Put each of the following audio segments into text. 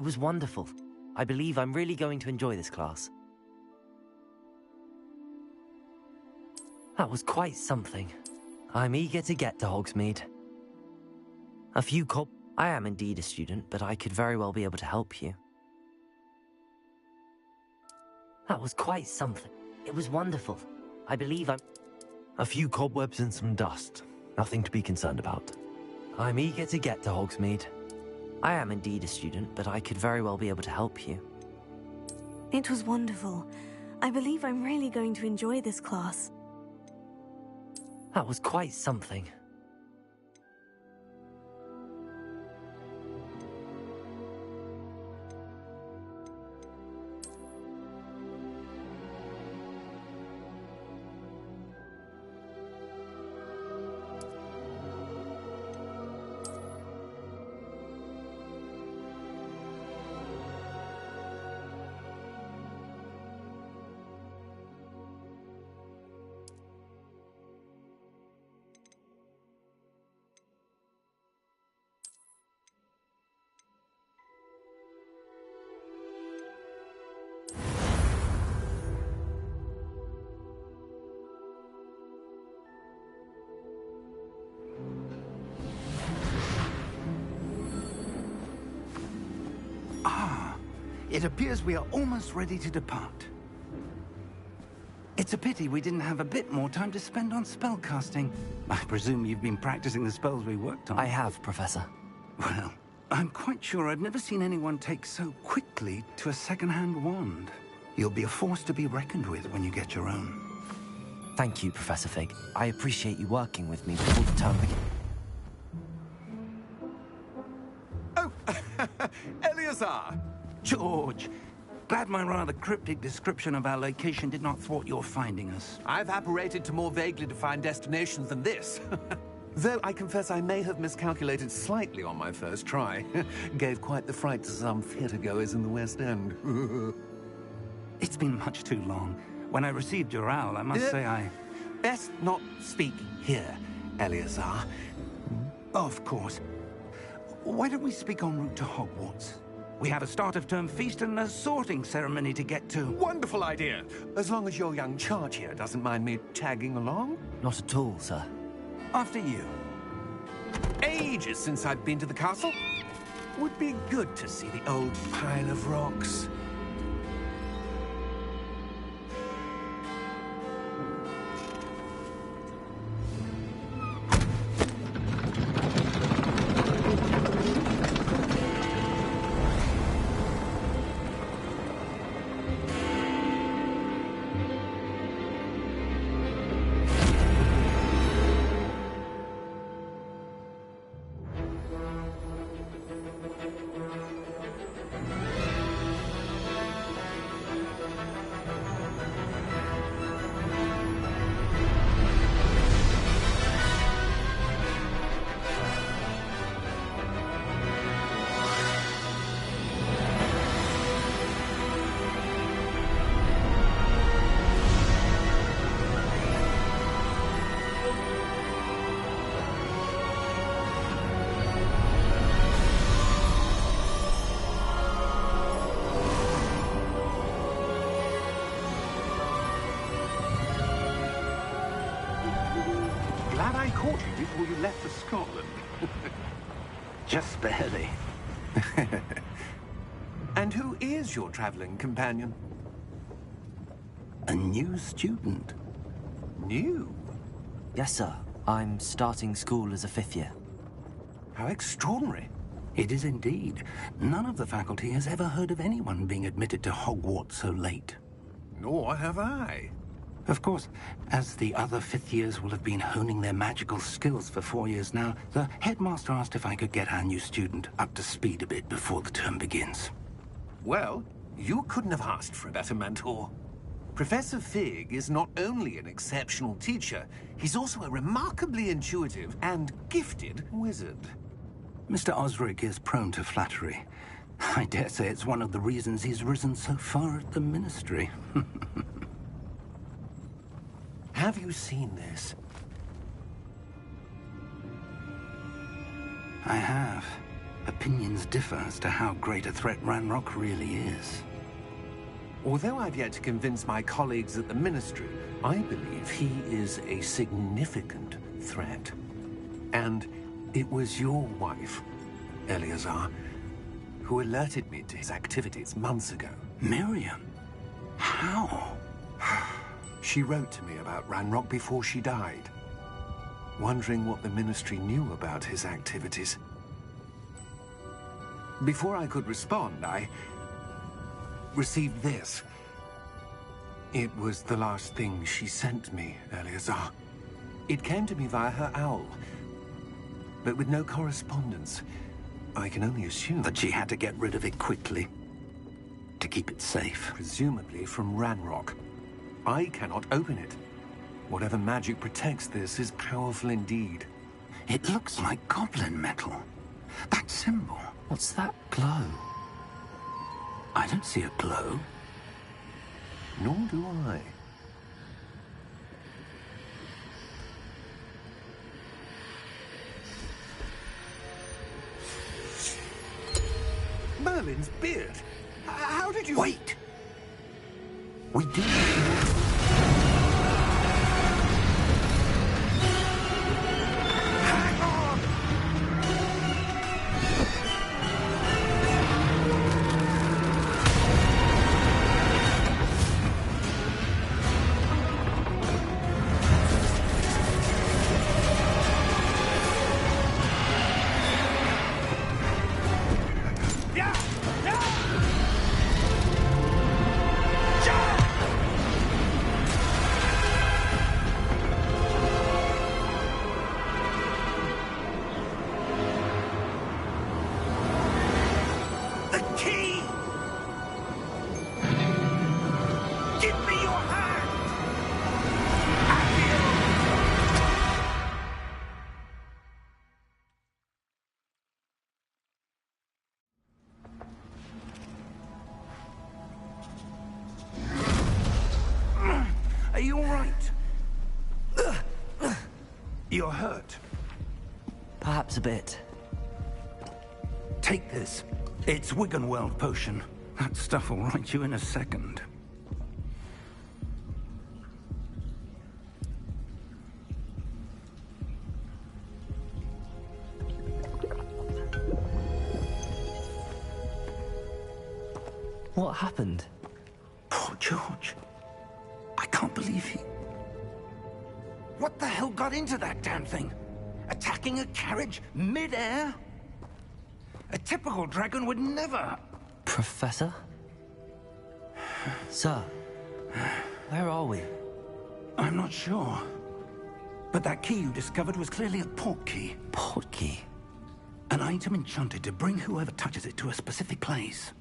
It was wonderful. I believe I'm really going to enjoy this class. That was quite something. I'm eager to get to Hogsmeade. I am indeed a student, but I could very well be able to help you. That was quite something. It was wonderful. I believe I'm... A few cobwebs and some dust. Nothing to be concerned about. I'm eager to get to Hogsmeade. I am indeed a student, but I could very well be able to help you. It was wonderful. I believe I'm really going to enjoy this class. That was quite something. It appears we are almost ready to depart. It's a pity we didn't have a bit more time to spend on spellcasting. I presume you've been practicing the spells we worked on. I have, Professor. Well, I'm quite sure I've never seen anyone take so quickly to a second-hand wand. You'll be a force to be reckoned with when you get your own. Thank you, Professor Fig. I appreciate you working with me before the term begins. Oh, Eleazar! George, glad my rather cryptic description of our location did not thwart your finding us. I've apparated to more vaguely defined destinations than this. Though I confess I may have miscalculated slightly on my first try. Gave quite the fright to some theatre-goers in the West End. It's been much too long. When I received your owl, I must say I... Best not speak here, Eleazar. Of course. Why don't we speak en route to Hogwarts? We have a start-of-term feast and a sorting ceremony to get to. Wonderful idea! As long as your young charge here doesn't mind me tagging along. Not at all, sir. After you. Ages since I've been to the castle. Would be good to see the old pile of rocks. Glad I caught you before you left for Scotland. Just barely. And who is your traveling companion? A new student. New? Yes, sir. I'm starting school as a 5th year. How extraordinary. It is indeed. None of the faculty has ever heard of anyone being admitted to Hogwarts so late. Nor have I. Of course, as the other 5th years will have been honing their magical skills for 4 years now, the headmaster asked if I could get our new student up to speed a bit before the term begins. Well, you couldn't have asked for a better mentor. Professor Fig is not only an exceptional teacher, he's also a remarkably intuitive and gifted wizard. Mr. Osric is prone to flattery. I dare say it's one of the reasons he's risen so far at the Ministry. Have you seen this? I have. Opinion opinions differ as to how great a threat Ranrock really is. Although I've yet to convince my colleagues at the Ministry, I believe he is a significant threat. And it was your wife, Eleazar, who alerted me to his activities months ago. Miriam? How? She wrote to me about Ranrock before she died, wondering what the Ministry knew about his activities. Before I could respond, I received this. It was the last thing she sent me, Eleazar. It came to me via her owl, but with no correspondence. I can only assume That she had to get rid of it quickly, to keep it safe. presumably from Ranrock. I cannot open it. Whatever magic protects this is powerful indeed. It looks like goblin metal. That symbol. What's that glow? I don't see a glow. Nor do I. Merlin's beard! How did you... Wait! We did. Hang on! Yeah! Yeah! The key! Give me your hand! Are you all right? You're hurt. Perhaps a bit. Take this. It's Wiggenweld potion. That stuff will right you in a second. What happened? Poor George. I can't believe he... What the hell got into that damn thing? Attacking a carriage mid-air? A typical dragon would never... Professor? Sir, where are we? I'm not sure. But that key you discovered was clearly a port key. Portkey. An item enchanted to bring whoever touches it to a specific place.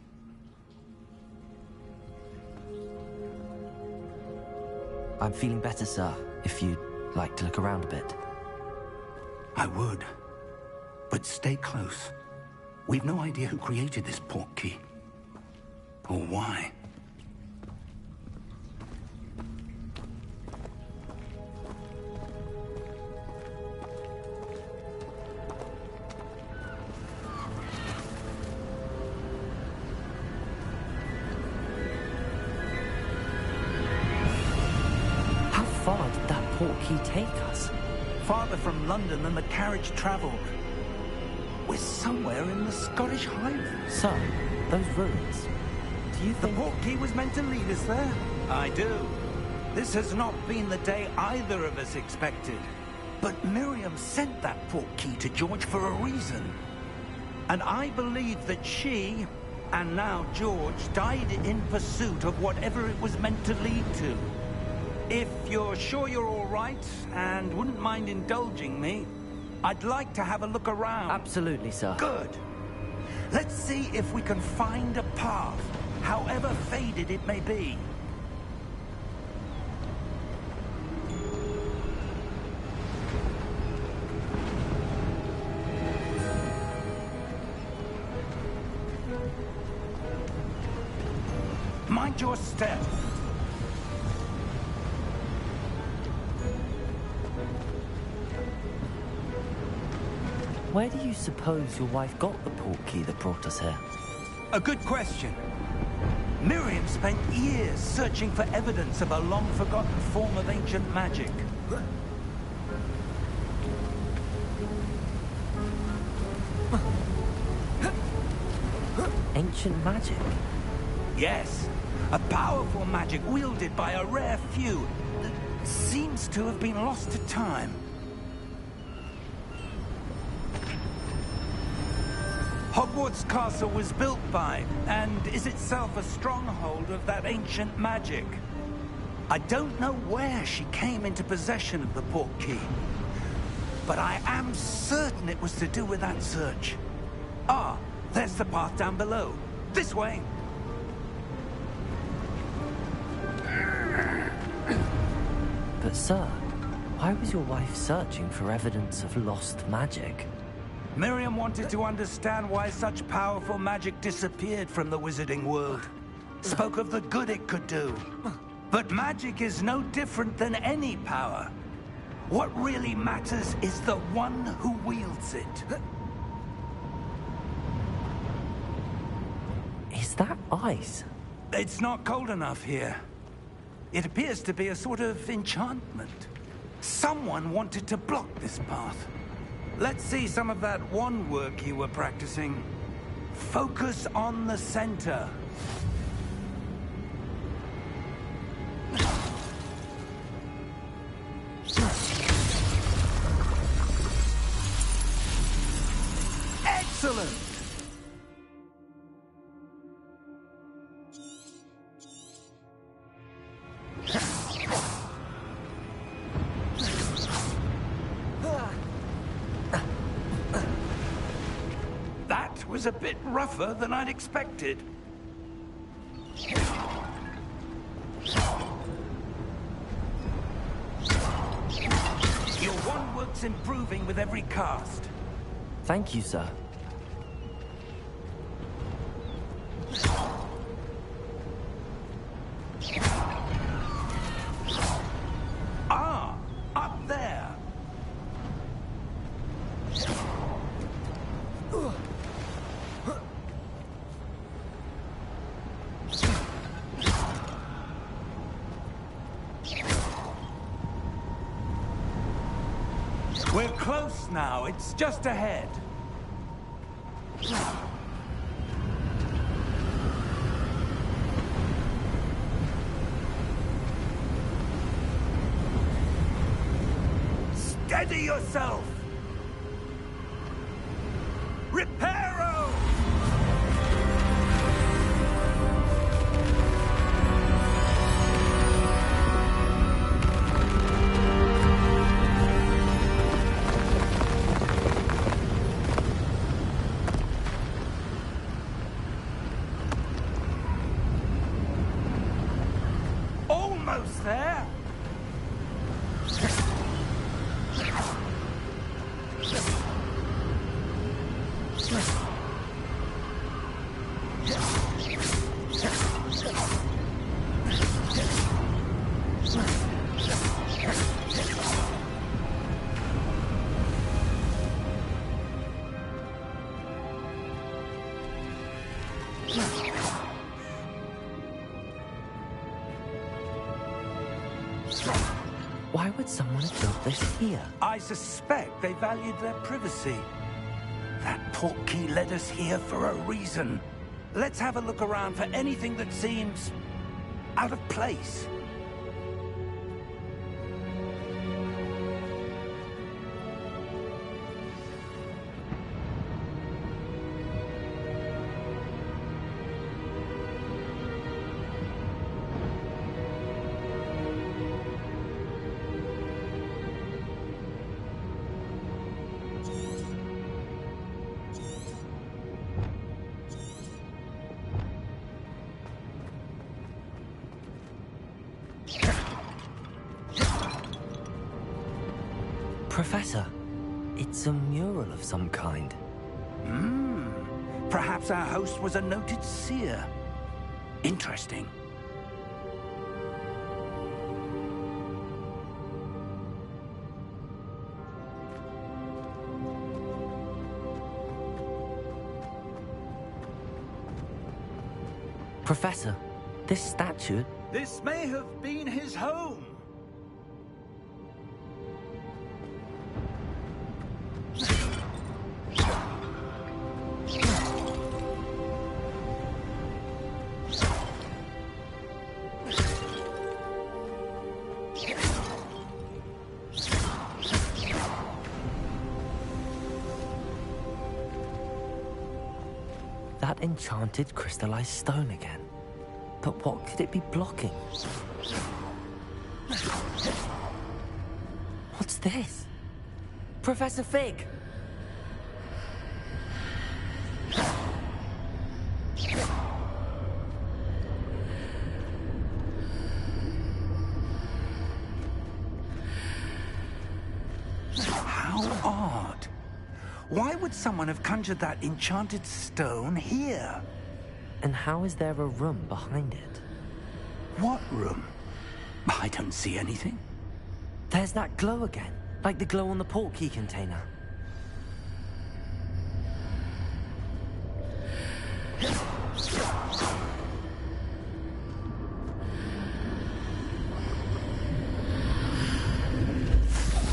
I'm feeling better, sir, if you'd like to look around a bit. I would. But stay close. We've no idea who created this port key. Or why. How far did that portkey take us? Farther from London than the carriage traveled. We're somewhere in the Scottish Highlands. Sir, those ruins. Do you The think... port key was meant to lead us there? I do. This has not been the day either of us expected. But Miriam sent that port key to George for a reason. And I believe that she, and now George, died in pursuit of whatever it was meant to lead to. If you're sure you're all right, and wouldn't mind indulging me, I'd like to have a look around. Absolutely, sir. Good. Let's see if we can find a path, however faded it may be. Mind your step. Where do you suppose your wife got the portkey that brought us here? A good question. Miriam spent years searching for evidence of a long-forgotten form of ancient magic. Ancient magic? Yes, a powerful magic wielded by a rare few that seems to have been lost to time. Hogwarts Castle was built by, and is itself a stronghold of that ancient magic. I don't know where she came into possession of the portkey, but I am certain it was to do with that search. Ah, there's the path down below. This way! But sir, why was your wife searching for evidence of lost magic? Miriam wanted to understand why such powerful magic disappeared from the wizarding world. Spoke of the good it could do. But magic is no different than any power. What really matters is the one who wields it. Is that ice? It's not cold enough here. It appears to be a sort of enchantment. Someone wanted to block this path. Let's see some of that wand work you were practicing. Focus on the center. Excellent! That was a bit rougher than I'd expected. Your wand work's improving with every cast. Thank you, sir. Ah, up there. We're close now. It's just ahead. Steady yourself! Reparo! Almost there! Why would someone have built this here? I suspect they valued their privacy. That portkey led us here for a reason. Let's have a look around for anything that seems out of place. Professor, it's a mural of some kind. Perhaps our host was a noted seer. Interesting. Professor, this statue... This may have been his home. That enchanted crystallized stone again. But what could it be blocking? What's this? Professor Fig! How odd. Why would someone have conjured that enchanted stone here? And how is there a room behind it? What room? I don't see anything. There's that glow again, like the glow on the portkey container.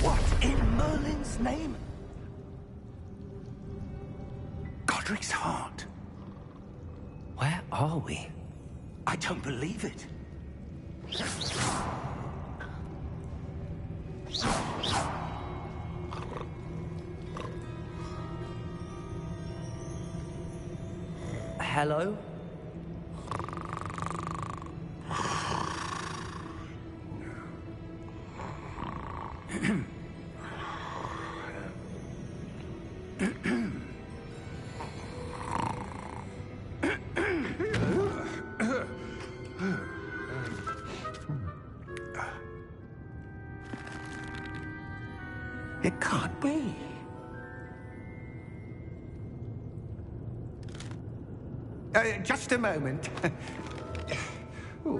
What in Merlin's name? Godric's heart. Where are we? I don't believe it. Hello? It can't be. Just a moment. Oh.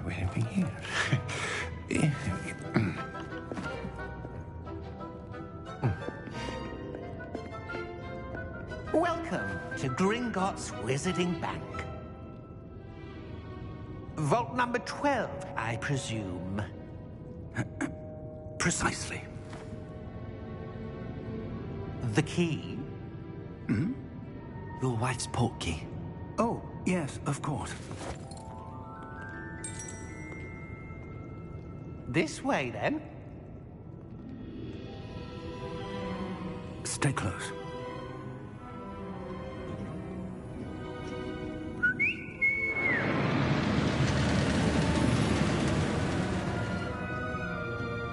Where are we here? Welcome to Gringotts Wizarding Bank. Vault number 12, I presume. Precisely. The key? Hmm? Your wife's portkey. Oh, yes, of course. This way, then. Stay close.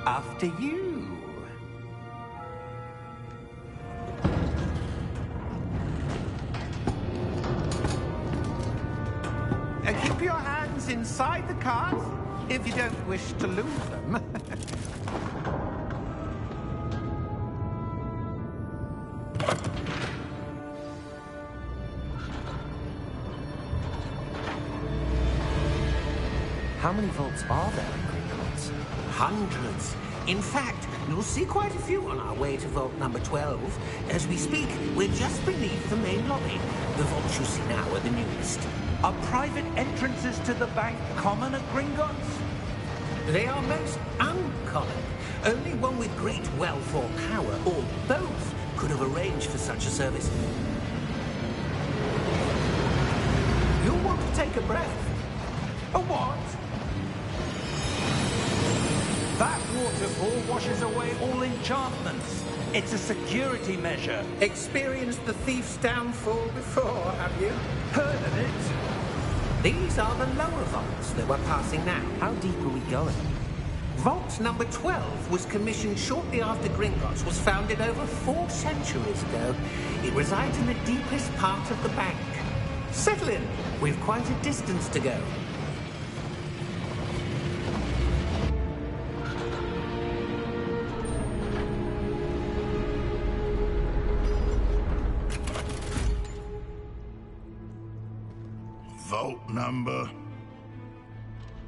After you. Keep your hands inside the cart if you don't wish to lose them. How many vaults are there in Gringotts? Hundreds. In fact, you'll see quite a few on our way to vault number 12. As we speak, we're just beneath the main lobby. The vaults you see now are the newest. Are private entrances to the bank common at Gringotts? They are most uncommon. Only one with great wealth or power, or both, could have arranged for such a service. You'll want to take a breath. A what? That waterfall washes away all enchantments. It's a security measure. Experienced the thief's downfall before, have you? Heard of it? These are the lower vaults that we're passing now. How deep are we going? Vault number 12 was commissioned shortly after Gringotts was founded over 4 centuries ago. It resides in the deepest part of the bank. Settle in. We've quite a distance to go. Vault number?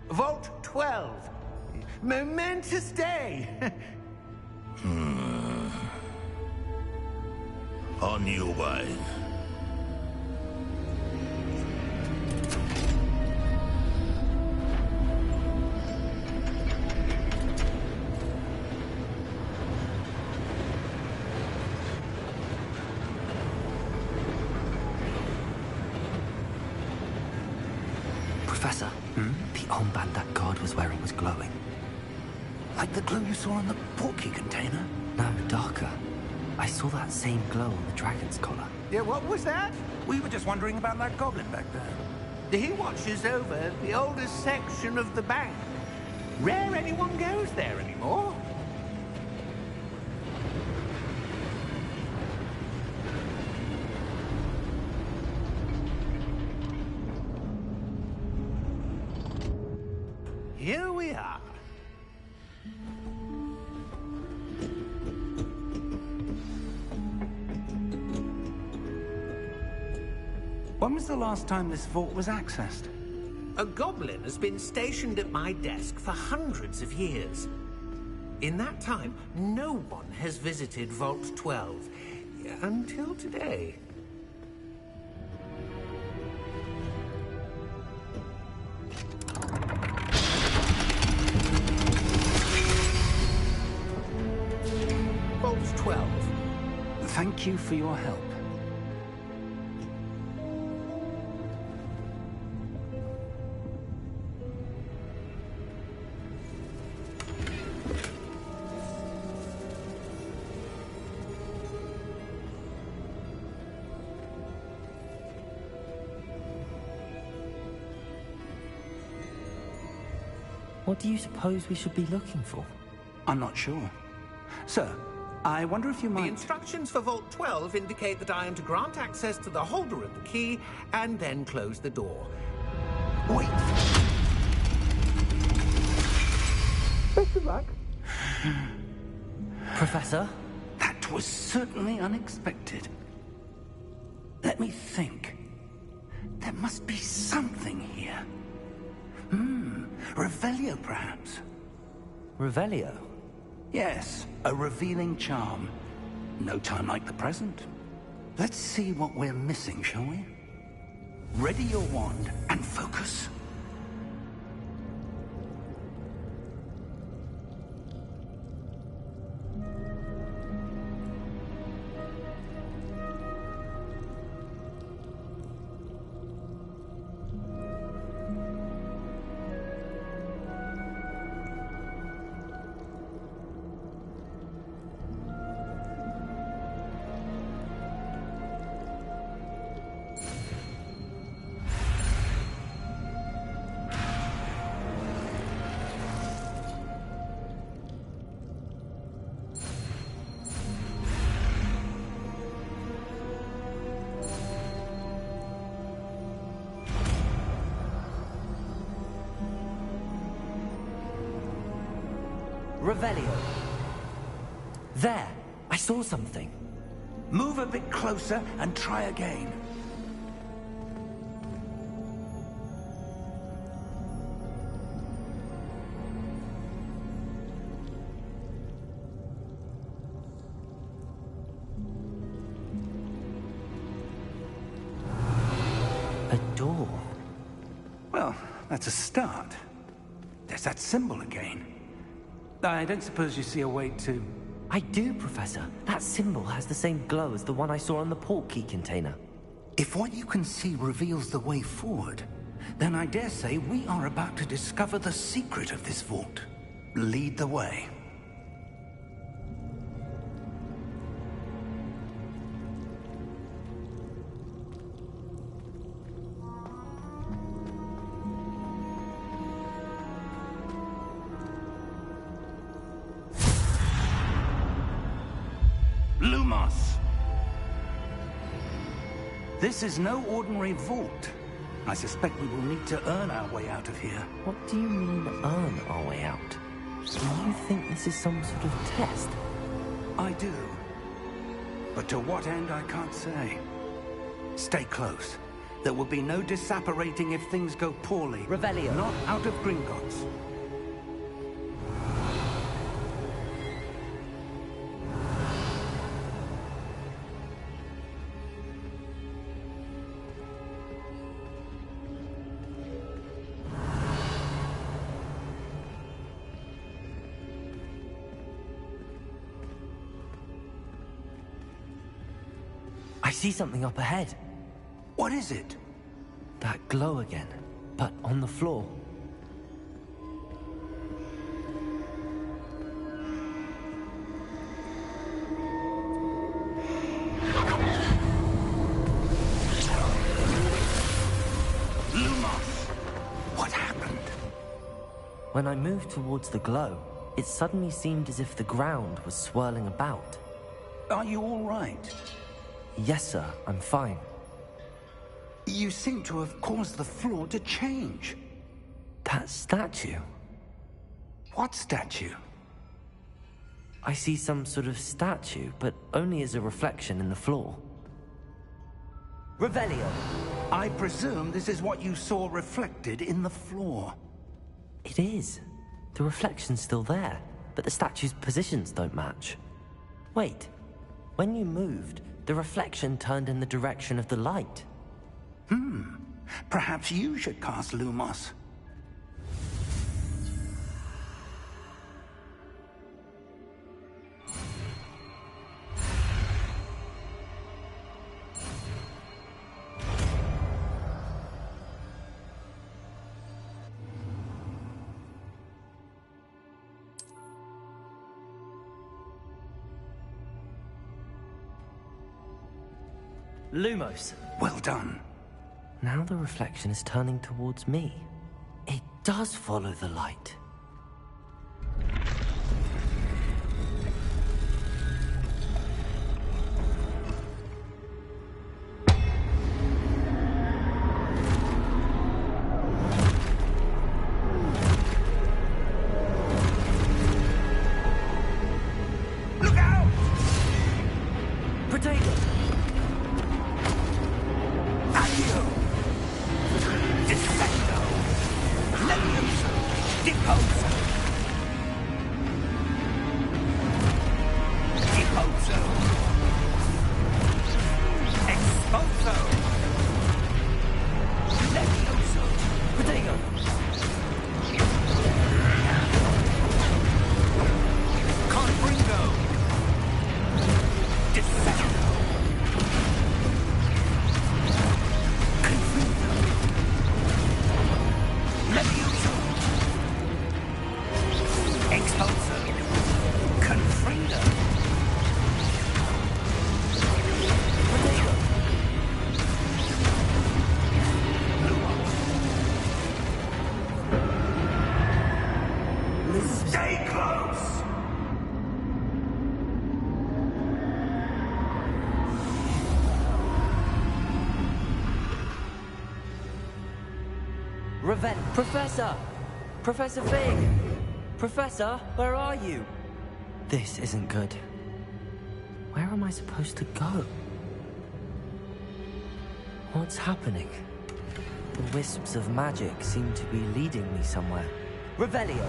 Vault 12. Momentous day. On your way. armband that guard was wearing was glowing. Like the glow you saw in the portkey container? No, darker. I saw that same glow on the dragon's collar. Yeah, what was that? We were just wondering about that goblin back there. He watches over the oldest section of the bank. Rare anyone goes there anymore. Here we are. When was the last time this vault was accessed? A goblin has been stationed at my desk for hundreds of years. In that time, no one has visited Vault 12. Until today. Vault 12. Thank you for your help. What do you suppose we should be looking for? I'm not sure. Sir, I wonder if you The might... instructions for Vault 12 indicate that I am to grant access to the holder of the key and then close the door. Wait! Best of luck. Professor? That was certainly unexpected. Let me think. There must be something here. Revelio, perhaps? Revelio? Yes, a revealing charm. No time like the present. Let's see what we're missing, shall we? Ready your wand and focus. Revelio. There! I saw something. Move a bit closer and try again. A door. Well, that's a start. There's that symbol again. I don't suppose you see a way to... I do, Professor. That symbol has the same glow as the one I saw on the portkey container. If what you can see reveals the way forward, then I dare say we are about to discover the secret of this vault. Lead the way. Lumos! This is no ordinary vault. I suspect we will need to earn our way out of here. What do you mean, earn our way out? Do you think this is some sort of test? I do. But to what end, I can't say. Stay close. There will be no disapparating if things go poorly. Revelio. Not out of Gringotts. I see something up ahead. What is it? That glow again, but on the floor. When I moved towards the glow, it suddenly seemed as if the ground was swirling about. Are you all right? Yes, sir, I'm fine. You seem to have caused the floor to change. That statue? What statue? I see some sort of statue, but only as a reflection in the floor. Revelio! I presume this is what you saw reflected in the floor. It is. The reflection's still there, but the statue's positions don't match. Wait. When you moved, the reflection turned in the direction of the light. Perhaps you should cast Lumos. Lumos! Well done. Now the reflection is turning towards me. It does follow the light. Look out! Protego! Accio! Descendo! Levioso! Deposo! Deposo! Expulso! Levioso! Protego! Confringo! Descendo! Confringo! Levioso! Expulso! Confringo! Protego! Stay close! Professor! Professor Fig! Professor, where are you? This isn't good. Where am I supposed to go? What's happening? The wisps of magic seem to be leading me somewhere. Revelio!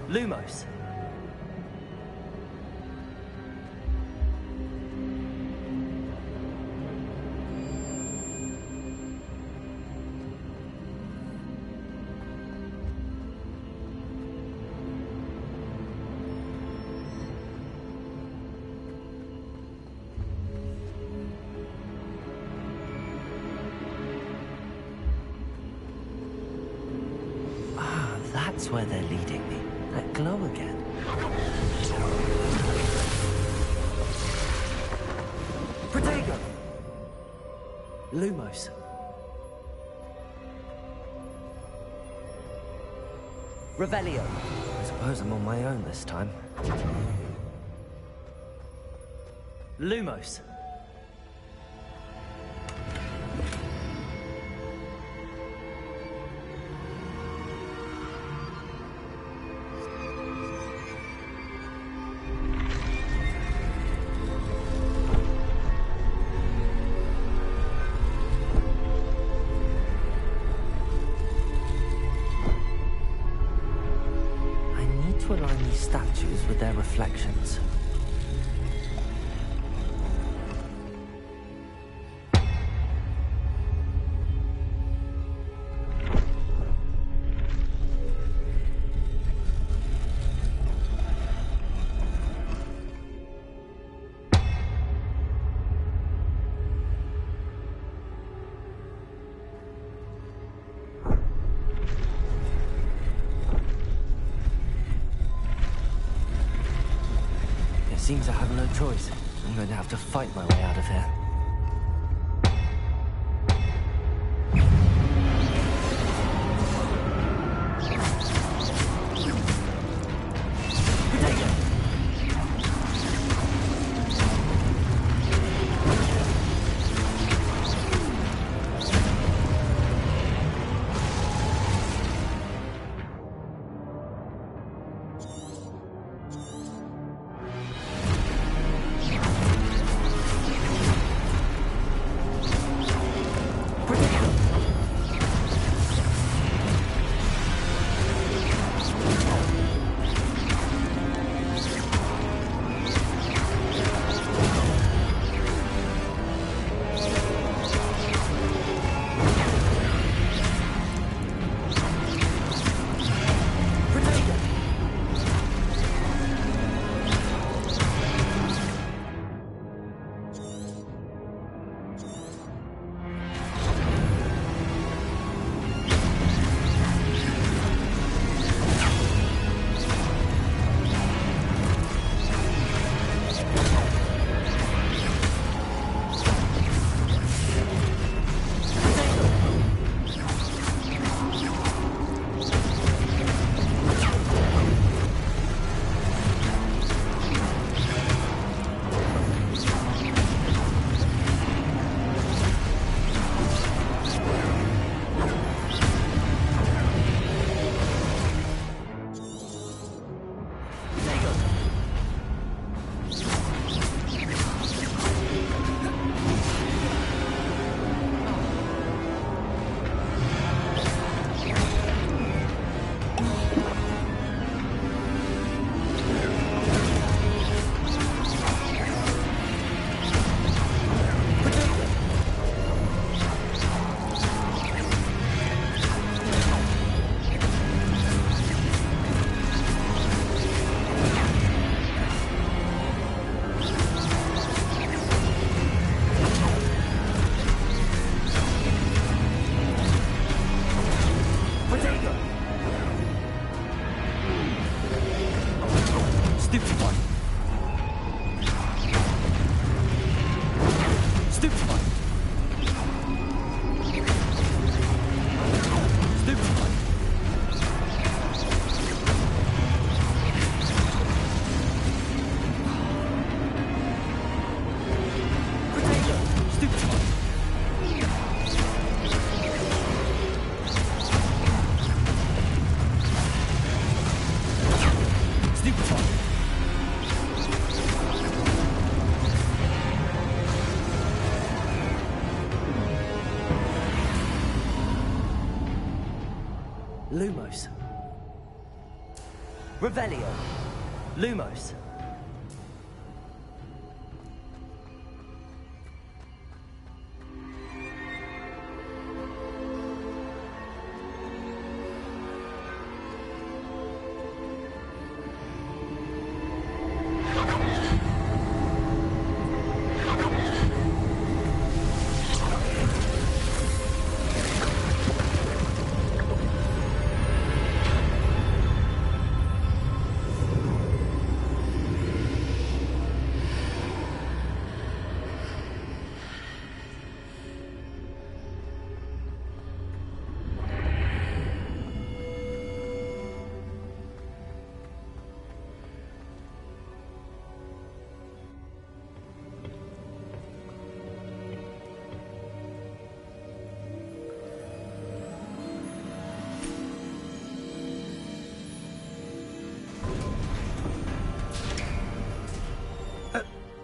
Lumos! That's where they're leading me. That glow again. Protego! Lumos. Revelio. I suppose I'm on my own this time. Lumos. To align these statues with their reflections. Seems I have no choice. I'm going to have to fight my way out of here. Stupefy. Stupefy. Stupefy. Potato. Stupefy. Stupefy. Lumos. Revelio. Lumos.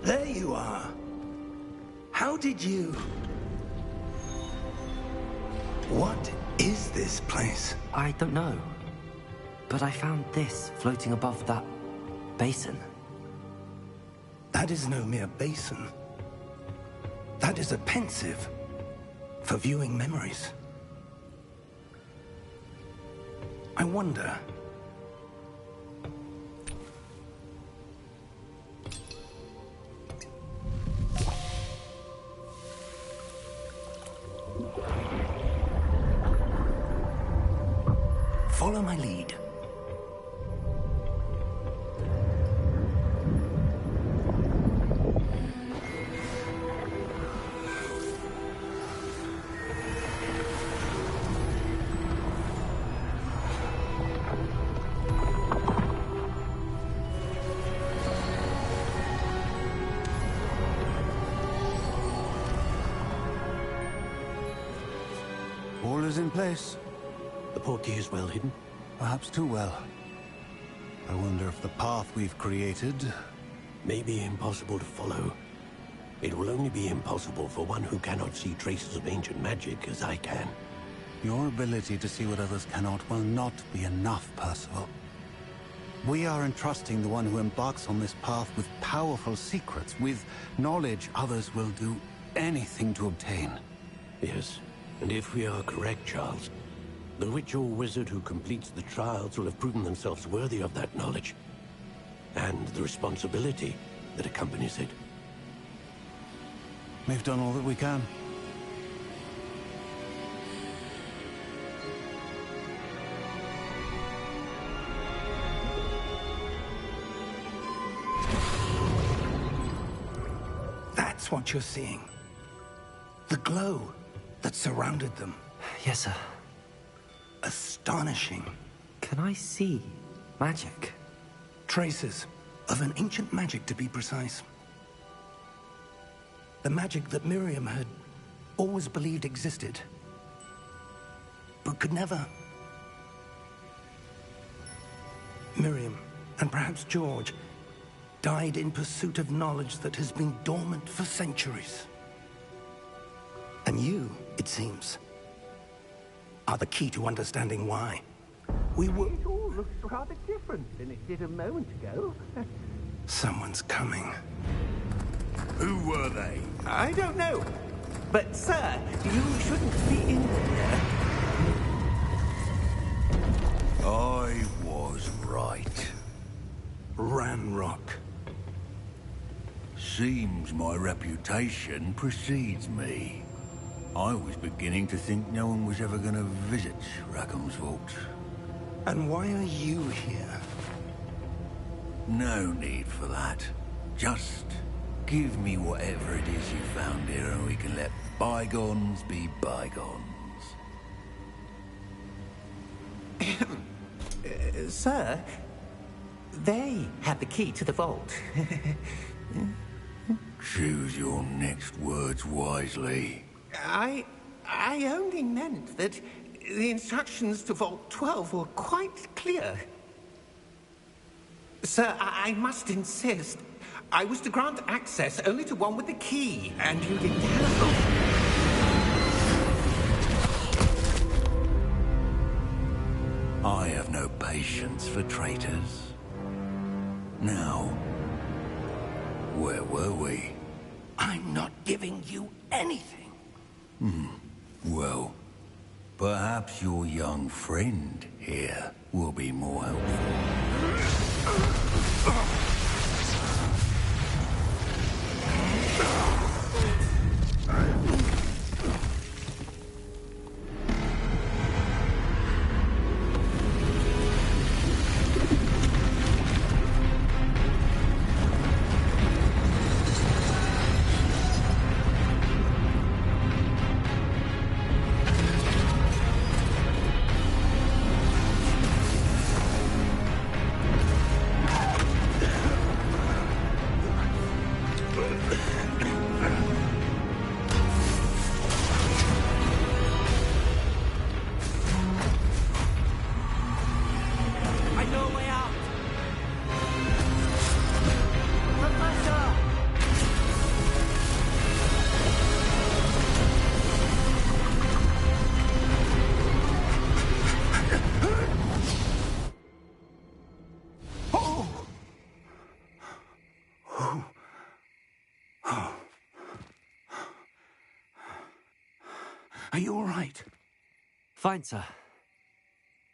There you are. How did you... What is this place? I don't know. But I found this floating above that basin. That is no mere basin. That is a pensive for viewing memories. I wonder... Follow my lead. All is in place. The portkey is well hidden? Perhaps too well. I wonder if the path we've created... May be impossible to follow. It will only be impossible for one who cannot see traces of ancient magic as I can. Your ability to see what others cannot will not be enough, Percival. We are entrusting the one who embarks on this path with powerful secrets, with knowledge others will do anything to obtain. Yes, and if we are correct, Charles, the witch or wizard who completes the trials will have proven themselves worthy of that knowledge, and the responsibility that accompanies it. We've done all that we can. That's what you're seeing. The glow that surrounded them. Yes, sir. Astonishing. Can I see magic? Traces of an ancient magic, to be precise. The magic that Miriam had always believed existed, but could never. Miriam, and perhaps George, died in pursuit of knowledge that has been dormant for centuries. And you, it seems, are the key to understanding why. We were... It all looks rather different than it did a moment ago. Someone's coming. Who were they? I don't know. But, sir, you shouldn't be in here. I was right. Ranrock. Seems my reputation precedes me. I was beginning to think no one was ever going to visit Rackham's vault. And why are you here? No need for that. Just give me whatever it is you found here and we can let bygones be bygones. Sir, they have the key to the vault. Choose your next words wisely. I only meant that the instructions to Vault 12 were quite clear. Sir, I must insist. I was to grant access only to one with the key, and you didn't have... I have no patience for traitors. Now, where were we? I'm not giving you anything. Well, perhaps your young friend here will be more helpful. Are you all right? Fine, sir.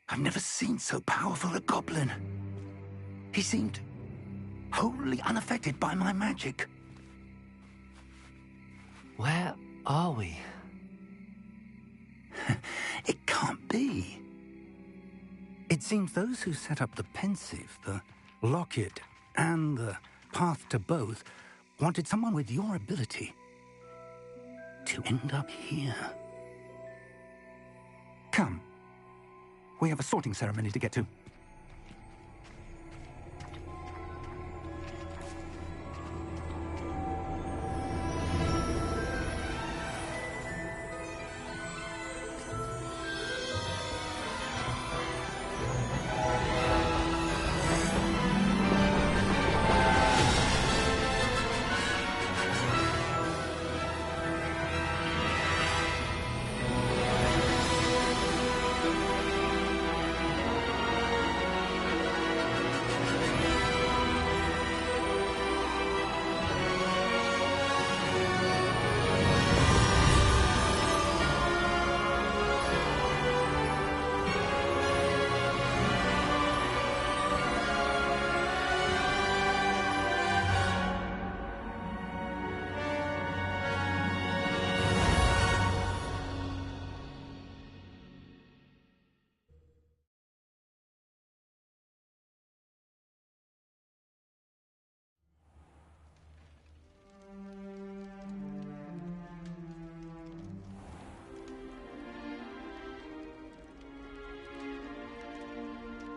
I've never seen so powerful a goblin. He seemed wholly unaffected by my magic. Where are we? It can't be. It seems those who set up the Pensieve, the Locket, and the Path to Both wanted someone with your ability to end up here. Come. We have a sorting ceremony to get to.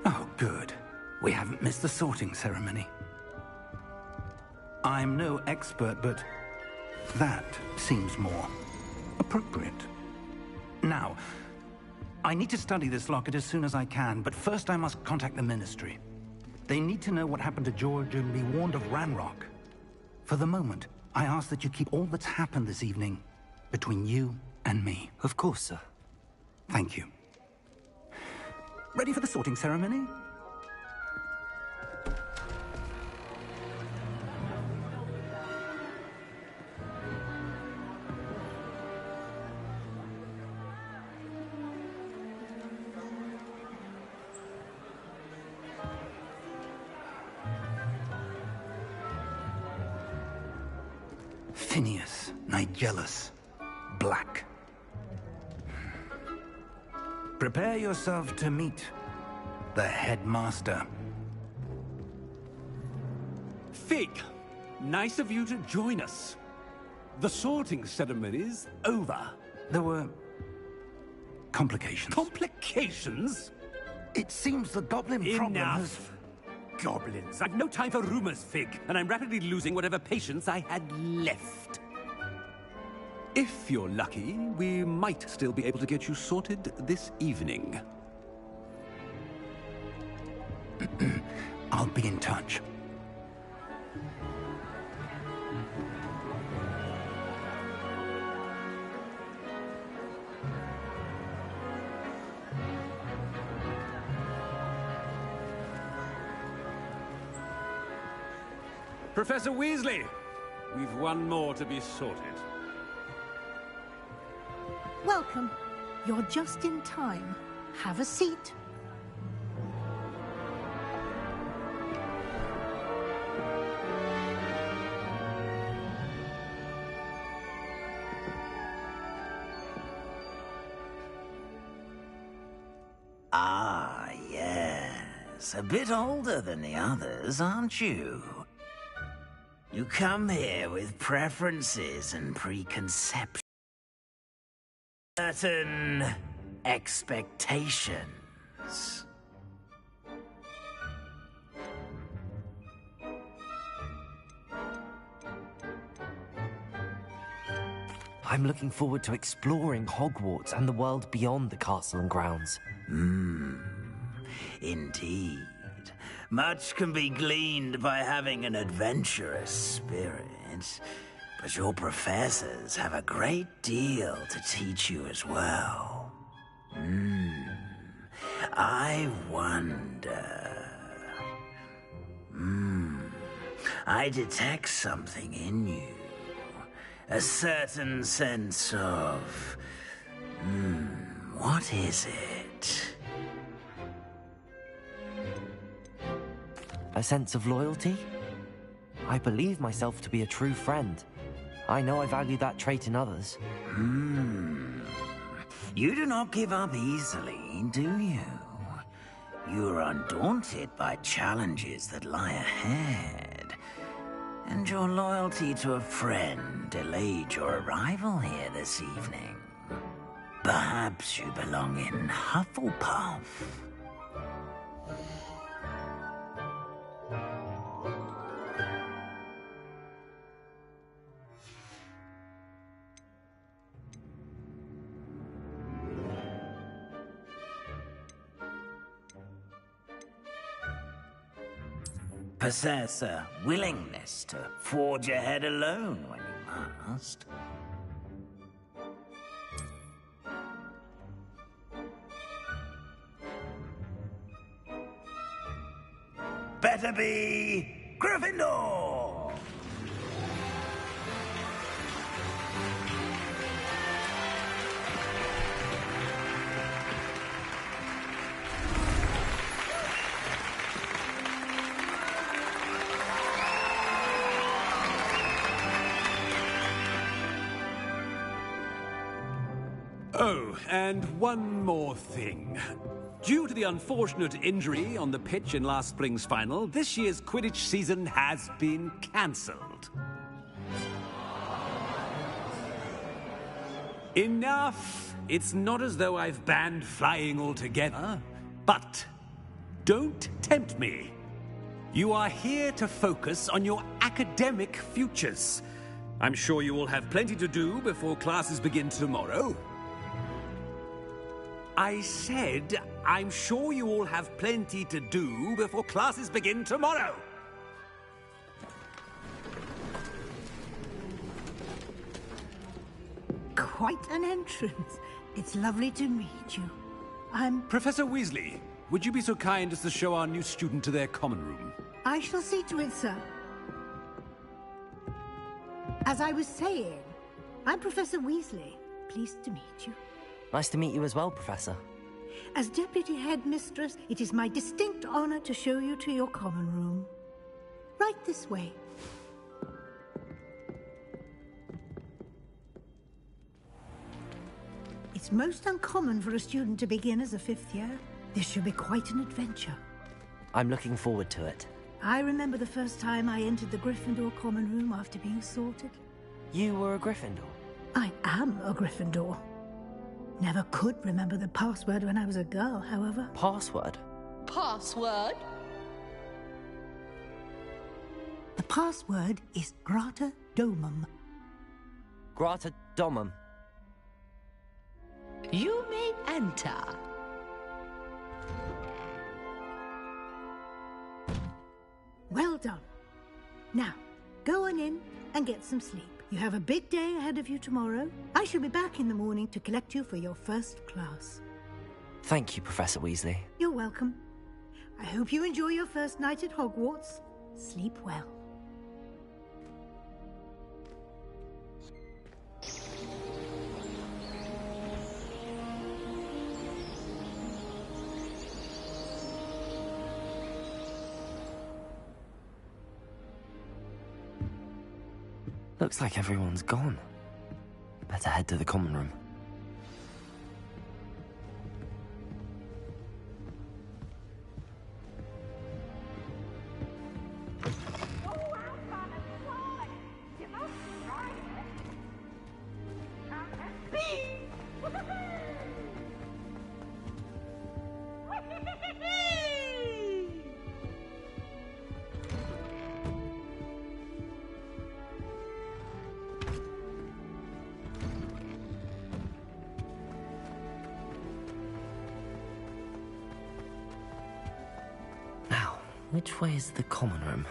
Oh, good. We haven't missed the sorting ceremony. I'm no expert, but that seems more appropriate. Now, I need to study this locket as soon as I can, but first I must contact the Ministry. They need to know what happened to George and be warned of Ranrock. For the moment, I ask that you keep all that's happened this evening between you and me. Of course, sir. Thank you. Ready for the sorting ceremony? Phineas Nigellus Black. Prepare yourself to meet the Headmaster. Fig, nice of you to join us. The sorting ceremony's over. There were complications. Complications? It seems the goblin problem has... Enough! Goblins. I've no time for rumors, Fig, and I'm rapidly losing whatever patience I had left. If you're lucky, we might still be able to get you sorted this evening. I'll be in touch. Professor Weasley, we've one more to be sorted. Welcome. You're just in time. Have a seat. Ah, yes. A bit older than the others, aren't you? You come here with preferences and preconceptions. Certain expectations. I'm looking forward to exploring Hogwarts and the world beyond the castle and grounds. Indeed. Much can be gleaned by having an adventurous spirit, but your professors have a great deal to teach you as well. I wonder... I detect something in you. A certain sense of... what is it? A sense of loyalty? I believe myself to be a true friend. I know I value that trait in others. You do not give up easily, do you? You are undaunted by challenges that lie ahead. And your loyalty to a friend delayed your arrival here this evening. Perhaps you belong in Hufflepuff. Possess a willingness to forge ahead alone when you must. Better be Gryffindor! Oh, and one more thing. Due to the unfortunate injury on the pitch in last spring's final, this year's Quidditch season has been cancelled. Enough! It's not as though I've banned flying altogether, but don't tempt me. You are here to focus on your academic futures. I'm sure you will have plenty to do before classes begin tomorrow. I said, I'm sure you all have plenty to do before classes begin tomorrow. Quite an entrance. It's lovely to meet you. I'm... Professor Weasley, would you be so kind as to show our new student to their common room? I shall see to it, sir. As I was saying, I'm Professor Weasley. Pleased to meet you. Nice to meet you as well, Professor. As Deputy Headmistress, it is my distinct honor to show you to your common room. Right this way. It's most uncommon for a student to begin as a fifth year. This should be quite an adventure. I'm looking forward to it. I remember the first time I entered the Gryffindor common room after being sorted. You were a Gryffindor? I am a Gryffindor. Never could remember the password when I was a girl, however. Password? Password? The password is Grata Domum. Grata Domum. You may enter. Well done. Now, go on in and get some sleep. You have a big day ahead of you tomorrow. I shall be back in the morning to collect you for your first class. Thank you, Professor Weasley. You're welcome. I hope you enjoy your first night at Hogwarts. Sleep well. Looks like everyone's gone. Better head to the common room. Which way is the common room?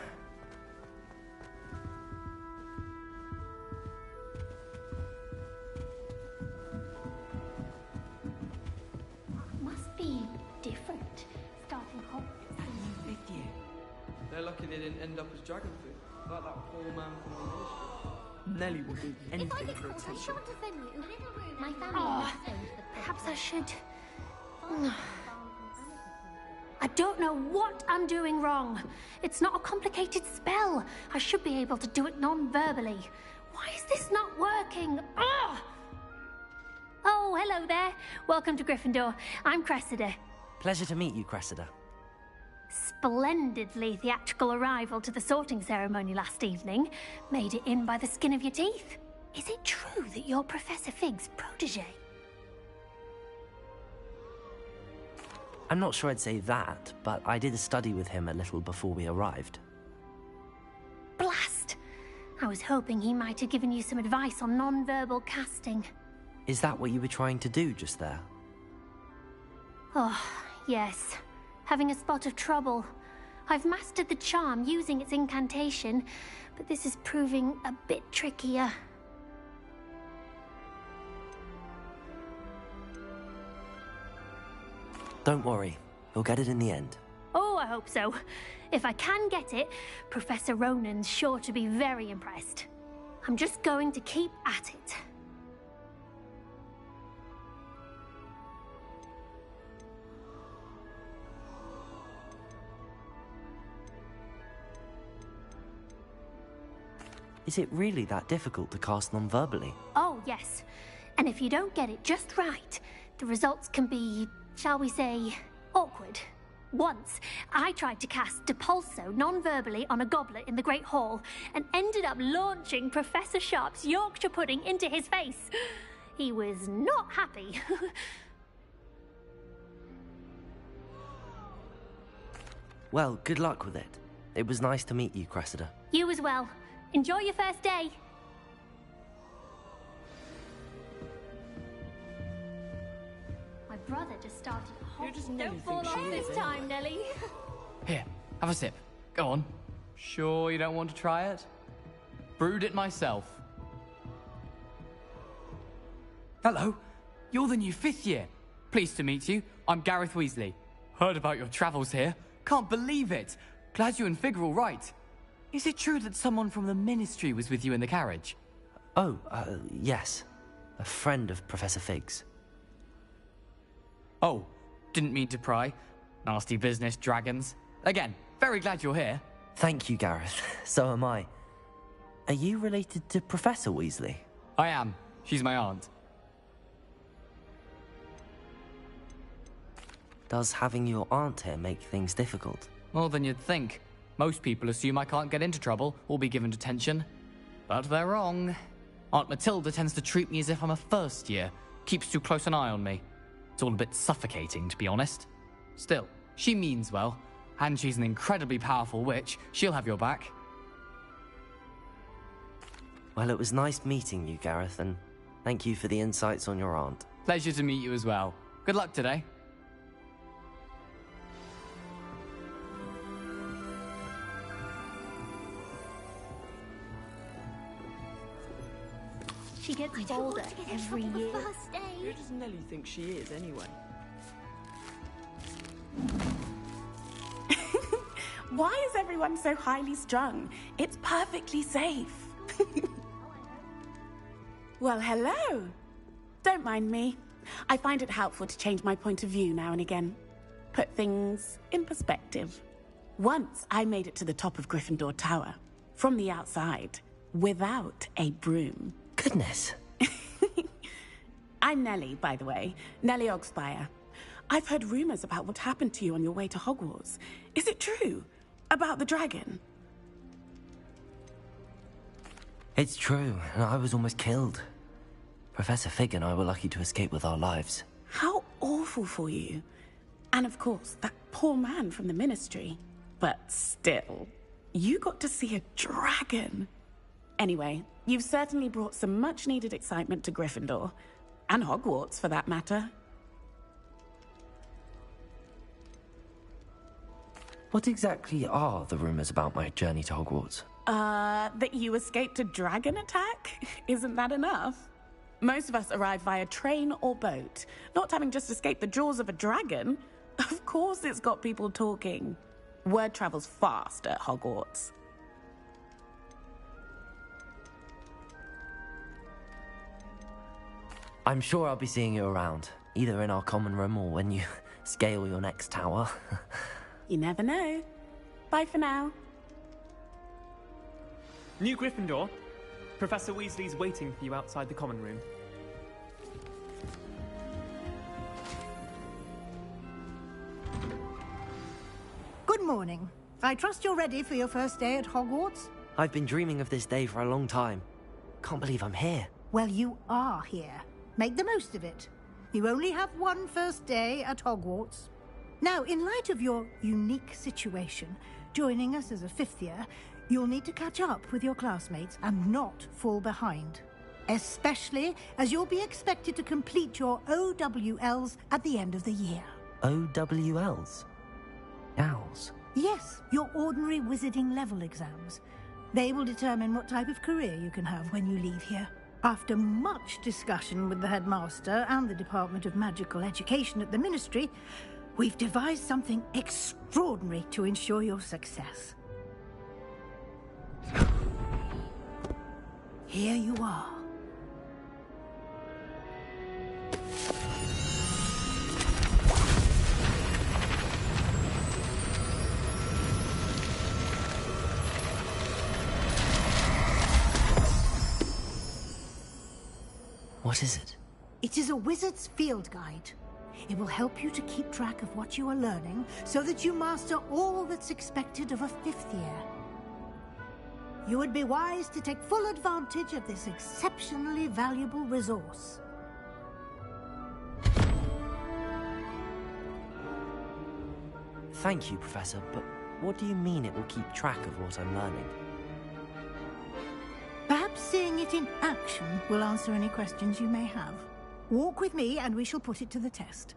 Must be different. Starting hot. Fifth year. They're lucky they didn't end up as dragon food, like that poor man from the ministry. Nelly will do anything for attention. My family perhaps I should. I don't know what I'm doing wrong. It's not a complicated spell. I should be able to do it non-verbally. Why is this not working? Ugh! Oh, hello there. Welcome to Gryffindor. I'm Cressida. Pleasure to meet you, Cressida. Splendidly theatrical arrival to the sorting ceremony last evening. Made it in by the skin of your teeth. Is it true that you're Professor Fig's protege? I'm not sure I'd say that, but I did study with him a little before we arrived. Blast! I was hoping he might have given you some advice on non-verbal casting. Is that what you were trying to do just there? Oh, yes. Having a spot of trouble. I've mastered the charm using its incantation, but this is proving a bit trickier. Don't worry, you'll get it in the end. Oh, I hope so. If I can get it, Professor Ronan's sure to be very impressed. I'm just going to keep at it. Is it really that difficult to cast non-verbally? Oh, yes. And if you don't get it just right, the results can be, shall we say, awkward. Once, I tried to cast Depulso non-verbally on a goblet in the Great Hall and ended up launching Professor Sharp's Yorkshire pudding into his face. He was not happy. Well, good luck with it. It was nice to meet you, Cressida. You as well. Enjoy your first day. My brother just started a whole... Don't fall off this time, Nelly. Here, have a sip. Go on. Sure you don't want to try it? Brewed it myself. Hello, you're the new 5th year. Pleased to meet you. I'm Gareth Weasley. Heard about your travels here. Can't believe it. Glad you and Fig are all right. Is it true that someone from the Ministry was with you in the carriage? Oh, yes. A friend of Professor Fig's. Oh, didn't mean to pry. Nasty business, dragons. Again, very glad you're here. Thank you, Gareth. So am I. Are you related to Professor Weasley? I am. She's my aunt. Does having your aunt here make things difficult? More than you'd think. Most people assume I can't get into trouble or be given detention. But they're wrong. Aunt Matilda tends to treat me as if I'm a first year, keeps too close an eye on me. It's all a bit suffocating, to be honest. Still, she means well, and she's an incredibly powerful witch. She'll have your back. Well, it was nice meeting you, Gareth, and thank you for the insights on your aunt. Pleasure to meet you as well. Good luck today. She gets bolder every year. Who does Nelly think she is, anyway? Why is everyone so highly strung? It's perfectly safe. Well, hello. Don't mind me. I find it helpful to change my point of view now and again. Put things in perspective. Once I made it to the top of Gryffindor Tower, from the outside, without a broom. Goodness. I'm Nelly, by the way. Nelly Ogspire. I've heard rumors about what happened to you on your way to Hogwarts. Is it true? About the dragon? It's true, and I was almost killed. Professor Fig and I were lucky to escape with our lives. How awful for you. And of course, that poor man from the Ministry. But still, you got to see a dragon. Anyway, you've certainly brought some much-needed excitement to Gryffindor. And Hogwarts, for that matter. What exactly are the rumors about my journey to Hogwarts? That you escaped a dragon attack? Isn't that enough? Most of us arrive via train or boat, not having just escaped the jaws of a dragon. Of course it's got people talking. Word travels fast at Hogwarts. I'm sure I'll be seeing you around, either in our common room or when you scale your next tower. You never know. Bye for now. New Gryffindor. Professor Weasley's waiting for you outside the common room. Good morning. I trust you're ready for your first day at Hogwarts? I've been dreaming of this day for a long time. Can't believe I'm here. Well, you are here. Make the most of it. You only have one first day at Hogwarts. Now, in light of your unique situation, joining us as a fifth year, you'll need to catch up with your classmates and not fall behind. Especially as you'll be expected to complete your OWLs at the end of the year. OWLs? Owls? Yes, your ordinary wizarding level exams. They will determine what type of career you can have when you leave here. After much discussion with the headmaster and the Department of Magical Education at the Ministry, we've devised something extraordinary to ensure your success. Here you are. What is it? It is a wizard's field guide. It will help you to keep track of what you are learning so that you master all that's expected of a fifth year. You would be wise to take full advantage of this exceptionally valuable resource. Thank you, Professor, but what do you mean it will keep track of what I'm learning? Perhaps seeing it in action will answer any questions you may have. Walk with me and we shall put it to the test.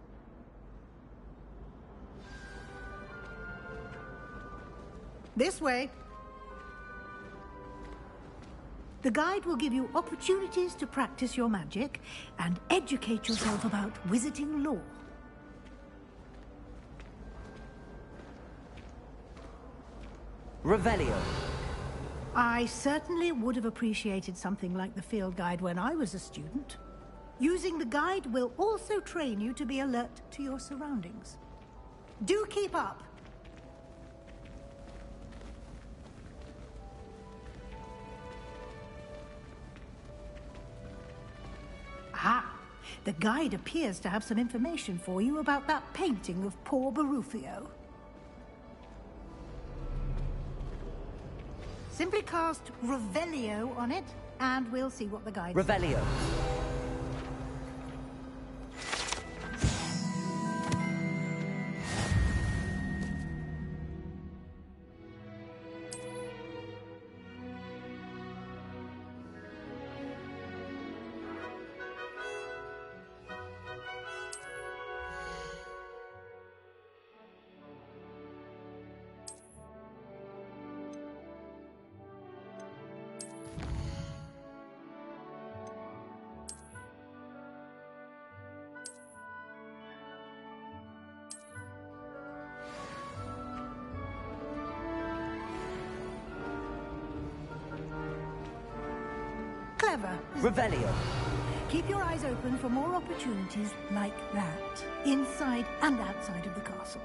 This way. The guide will give you opportunities to practice your magic and educate yourself about wizarding lore. Revelio. I certainly would have appreciated something like the field guide when I was a student. Using the guide will also train you to be alert to your surroundings. Do keep up. Ah, the guide appears to have some information for you about that painting of poor Barufio. Simply cast Revelio on it, and we'll see what the guide says. Revelio. Clever. Revelio. Keep your eyes open for more opportunities like that, inside and outside of the castle.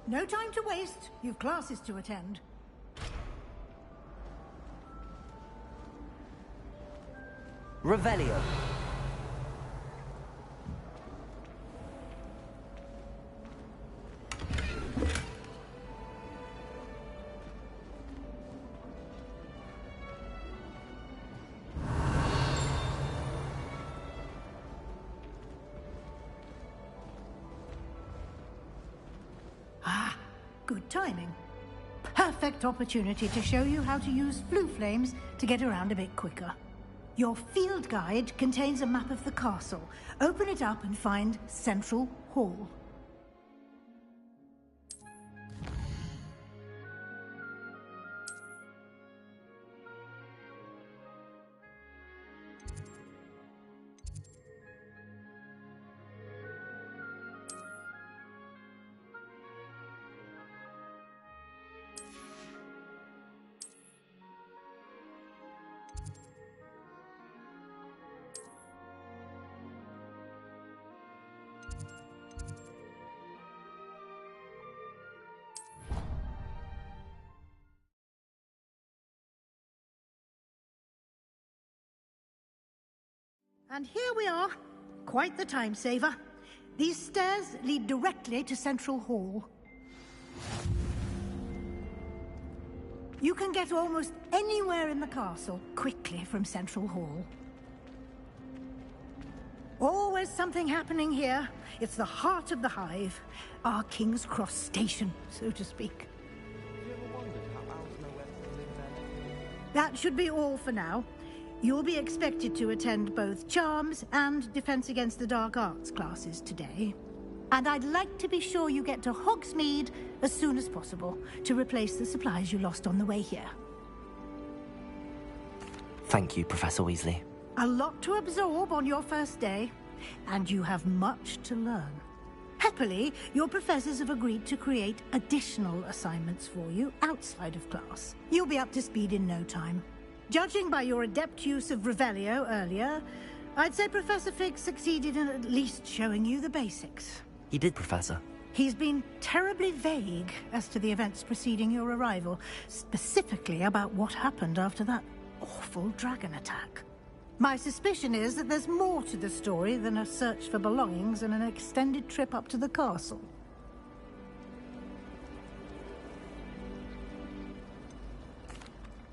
No time to waste. You've classes to attend. Revelio. Good timing. Perfect opportunity to show you how to use flue flames to get around a bit quicker. Your field guide contains a map of the castle. Open it up and find Central Hall. And here we are. Quite the time saver. These stairs lead directly to Central Hall. You can get almost anywhere in the castle quickly from Central Hall. Always something happening here. It's the heart of the Hive. Our King's Cross station, so to speak. That should be all for now. You'll be expected to attend both Charms and Defense Against the Dark Arts classes today. And I'd like to be sure you get to Hogsmeade as soon as possible to replace the supplies you lost on the way here. Thank you, Professor Weasley. A lot to absorb on your first day, and you have much to learn. Happily, your professors have agreed to create additional assignments for you outside of class. You'll be up to speed in no time. Judging by your adept use of Revelio earlier, I'd say Professor Fig succeeded in at least showing you the basics. He did, Professor. He's been terribly vague as to the events preceding your arrival, specifically about what happened after that awful dragon attack. My suspicion is that there's more to the story than a search for belongings and an extended trip up to the castle.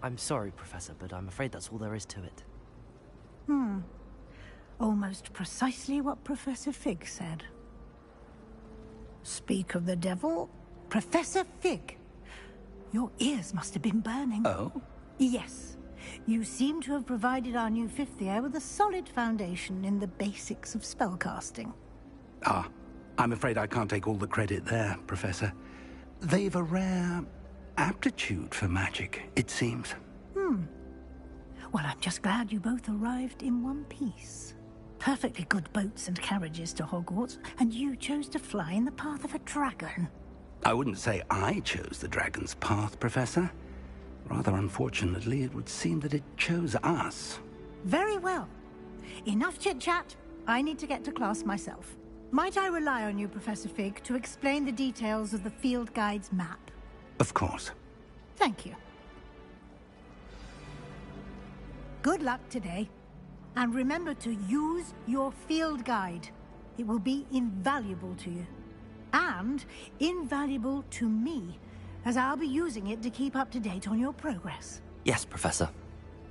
I'm sorry, Professor, but I'm afraid that's all there is to it. Almost precisely what Professor Fig said. Speak of the devil, Professor Fig. Your ears must have been burning. Oh? Yes. You seem to have provided our new fifth year with a solid foundation in the basics of spellcasting. Ah, I'm afraid I can't take all the credit there, Professor. They've a rare aptitude for magic, it seems. Well, I'm just glad you both arrived in one piece. Perfectly good boats and carriages to Hogwarts, and you chose to fly in the path of a dragon. I wouldn't say I chose the dragon's path, Professor. Rather unfortunately, it would seem that it chose us. Very well. Enough chit-chat. I need to get to class myself. Might I rely on you, Professor Fig, to explain the details of the field guide's map? Of course. Thank you. Good luck today. And remember to use your field guide. It will be invaluable to you. And invaluable to me, as I'll be using it to keep up to date on your progress. Yes, Professor.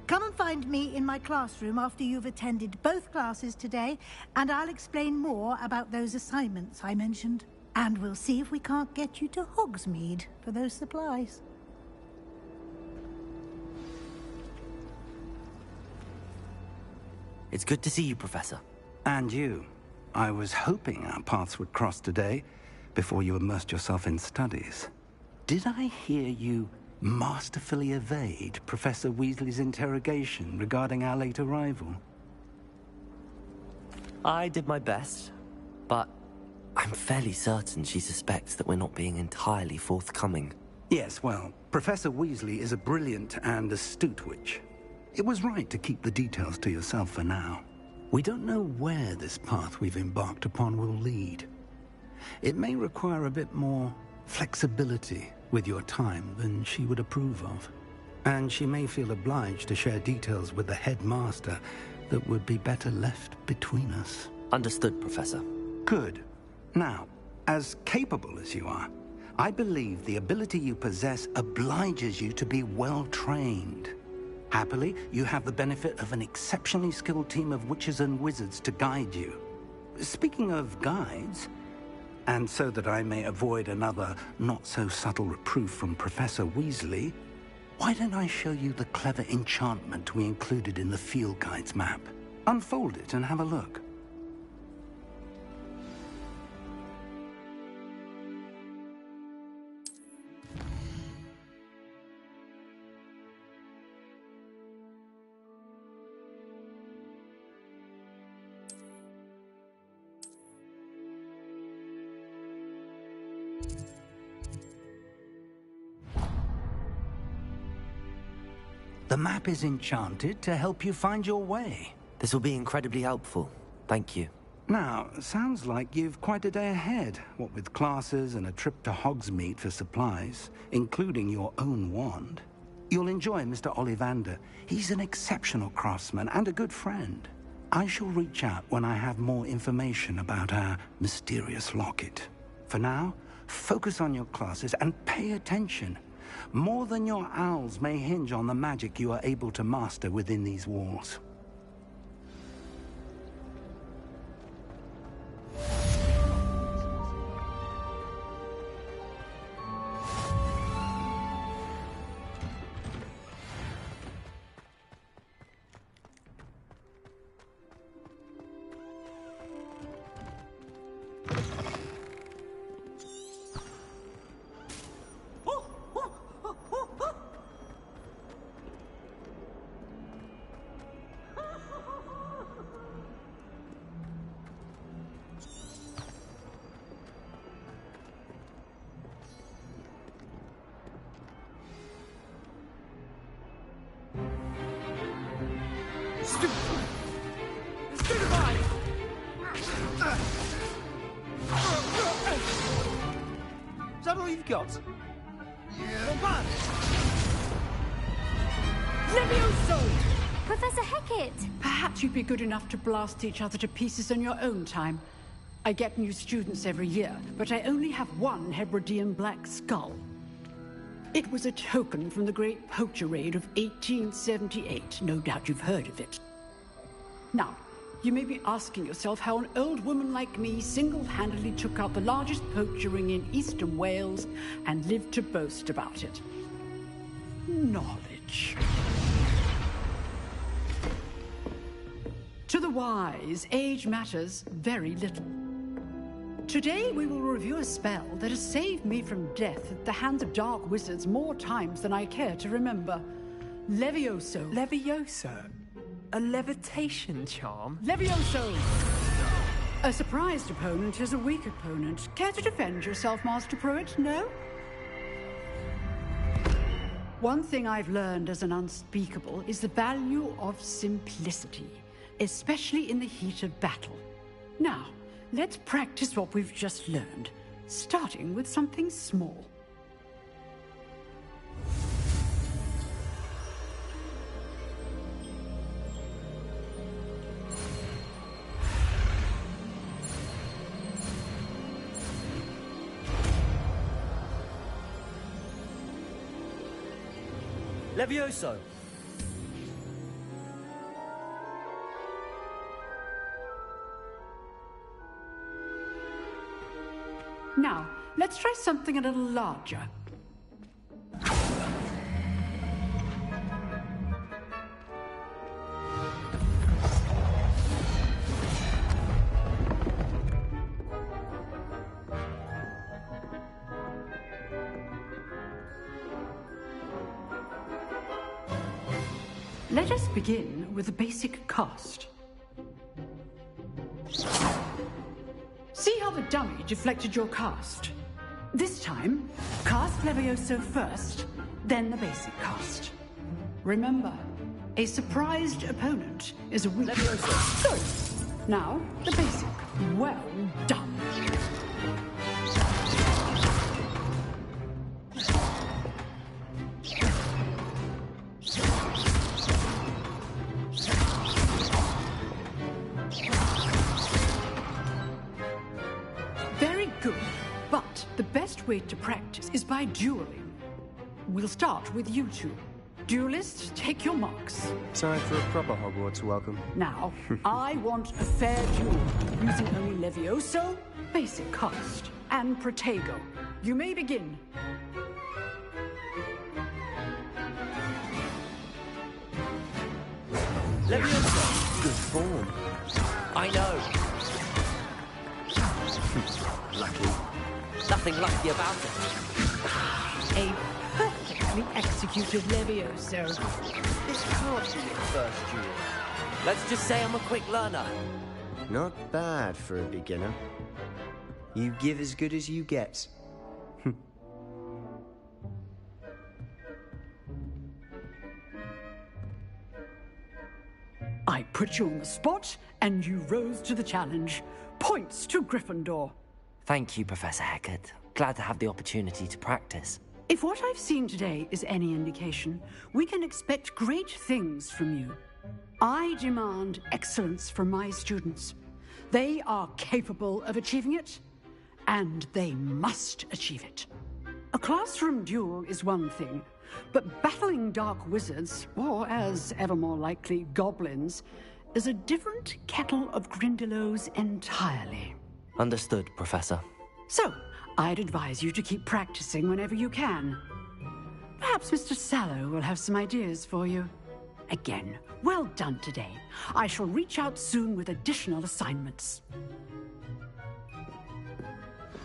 Come and find me in my classroom after you've attended both classes today, and I'll explain more about those assignments I mentioned. And we'll see if we can't get you to Hogsmeade for those supplies. It's good to see you, Professor. And you. I was hoping our paths would cross today, before you immersed yourself in studies. Did I hear you masterfully evade Professor Weasley's interrogation regarding our late arrival? I did my best, but I'm fairly certain she suspects that we're not being entirely forthcoming. Yes, well, Professor Weasley is a brilliant and astute witch. It was right to keep the details to yourself for now. We don't know where this path we've embarked upon will lead. It may require a bit more flexibility with your time than she would approve of. And she may feel obliged to share details with the headmaster that would be better left between us. Understood, Professor. Good. Now, as capable as you are, I believe the ability you possess obliges you to be well trained. Happily, you have the benefit of an exceptionally skilled team of witches and wizards to guide you. Speaking of guides, and so that I may avoid another not-so-subtle reproof from Professor Weasley, why don't I show you the clever enchantment we included in the field guide's map? Unfold it and have a look. The map is enchanted to help you find your way. This will be incredibly helpful. Thank you. Now, sounds like you've quite a day ahead, what with classes and a trip to Hogsmeade for supplies, including your own wand. You'll enjoy Mr. Ollivander. He's an exceptional craftsman and a good friend. I shall reach out when I have more information about our mysterious locket. For now, focus on your classes and pay attention. More than your owls may hinge on the magic you are able to master within these walls. Is that all you've got? Yeah. Levioso! Professor Hecat! Perhaps you'd be good enough to blast each other to pieces in your own time. I get new students every year, but I only have one Hebridean black skull. It was a token from the Great Poacher Raid of 1878. No doubt you've heard of it. Now, you may be asking yourself how an old woman like me single-handedly took out the largest poacher ring in eastern Wales and lived to boast about it. Knowledge. To the wise, age matters very little. Today we will review a spell that has saved me from death at the hands of dark wizards more times than I care to remember. Levioso. Levioso? A levitation charm? Levioso! A surprised opponent is a weak opponent. Care to defend yourself, Master Pruitt? No? One thing I've learned as an unspeakable is the value of simplicity. especially in the heat of battle. Now, let's practice what we've just learned, starting with something small. Levioso! Now, let's try something a little larger. Let us begin with the basic cast. See how the dummy deflected your cast? This time, cast Levioso first, then the basic cast. Remember, a surprised opponent is a weak... Levioso! Good. Now, the basic. Well done. Way to practice is by dueling. We'll start with you two. Duelists, take your marks. Time for a proper Hogwarts welcome. Now, I want a fair duel, using only Levioso, basic cast, and Protego. You may begin. Levioso! Good form. I know. Lucky. Nothing lucky about it. A perfectly executed Levioso. This can't be your first duel. Let's just say I'm a quick learner. Not bad for a beginner. You give as good as you get. I put you on the spot, and you rose to the challenge. Points to Gryffindor. Thank you, Professor Hecat. Glad to have the opportunity to practice. If what I've seen today is any indication, we can expect great things from you. I demand excellence from my students. They are capable of achieving it, and they must achieve it. A classroom duel is one thing, but battling dark wizards, or as ever more likely, goblins, is a different kettle of Grindylows entirely. Understood, Professor. So, I'd advise you to keep practicing whenever you can. Perhaps Mr. Sallow will have some ideas for you. Again, well done today. I shall reach out soon with additional assignments.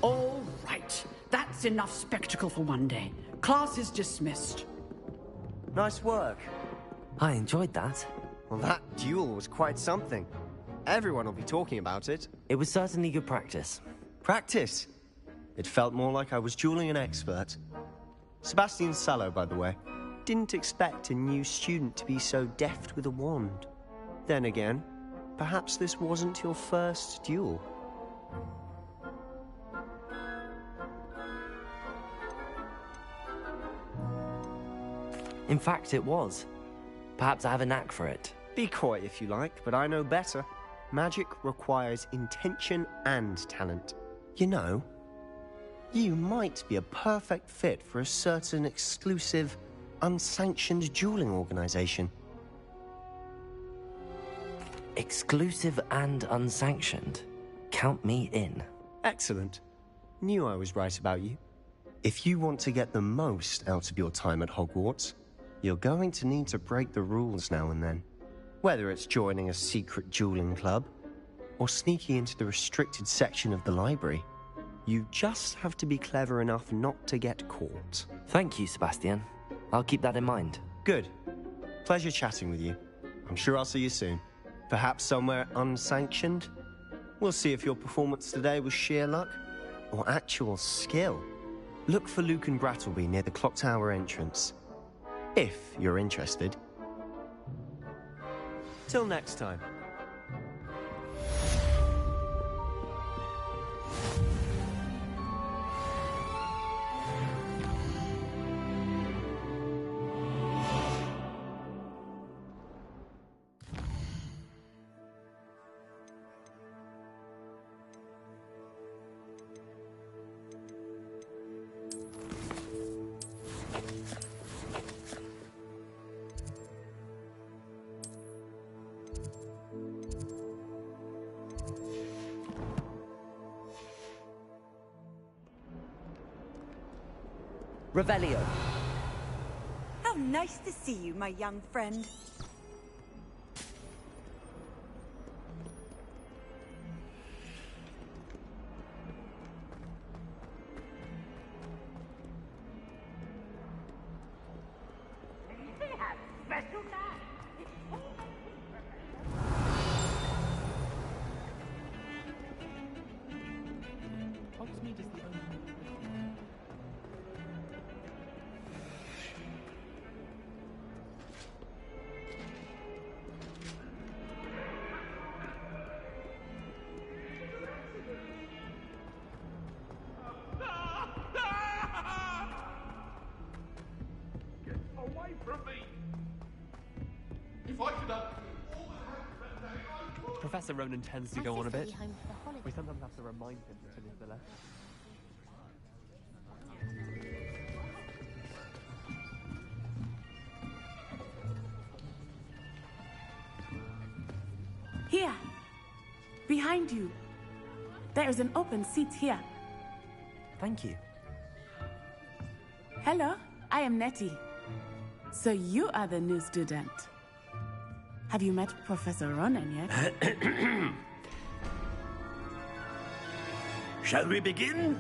All right. That's enough spectacle for one day. Class is dismissed. Nice work. I enjoyed that. Well, that duel was quite something. Everyone will be talking about it. It was certainly good practice. Practice? It felt more like I was dueling an expert. Sebastian Sallow, by the way. Didn't expect a new student to be so deft with a wand. Then again, perhaps this wasn't your first duel. In fact, it was. Perhaps I have a knack for it. Be coy if you like, but I know better. Magic requires intention and talent. You know, you might be a perfect fit for a certain exclusive, unsanctioned dueling organization. Exclusive and unsanctioned? Count me in. Excellent. Knew I was right about you. If you want to get the most out of your time at Hogwarts, you're going to need to break the rules now and then. Whether it's joining a secret dueling club, or sneaking into the restricted section of the library, you just have to be clever enough not to get caught. Thank you, Sebastian. I'll keep that in mind. Good. Pleasure chatting with you. I'm sure I'll see you soon. Perhaps somewhere unsanctioned? We'll see if your performance today was sheer luck, or actual skill. Look for Lucan Brattleby near the Clock Tower entrance. If you're interested. Till next time. Revelio. How nice to see you, my young friend. Professor Ronan tends to go on a bit. We sometimes have to remind him to leave the left. Here. Behind you. There is an open seat here. Thank you. Hello, I am Nettie. So you are the new student. Have you met Professor Ronan yet? Shall we begin?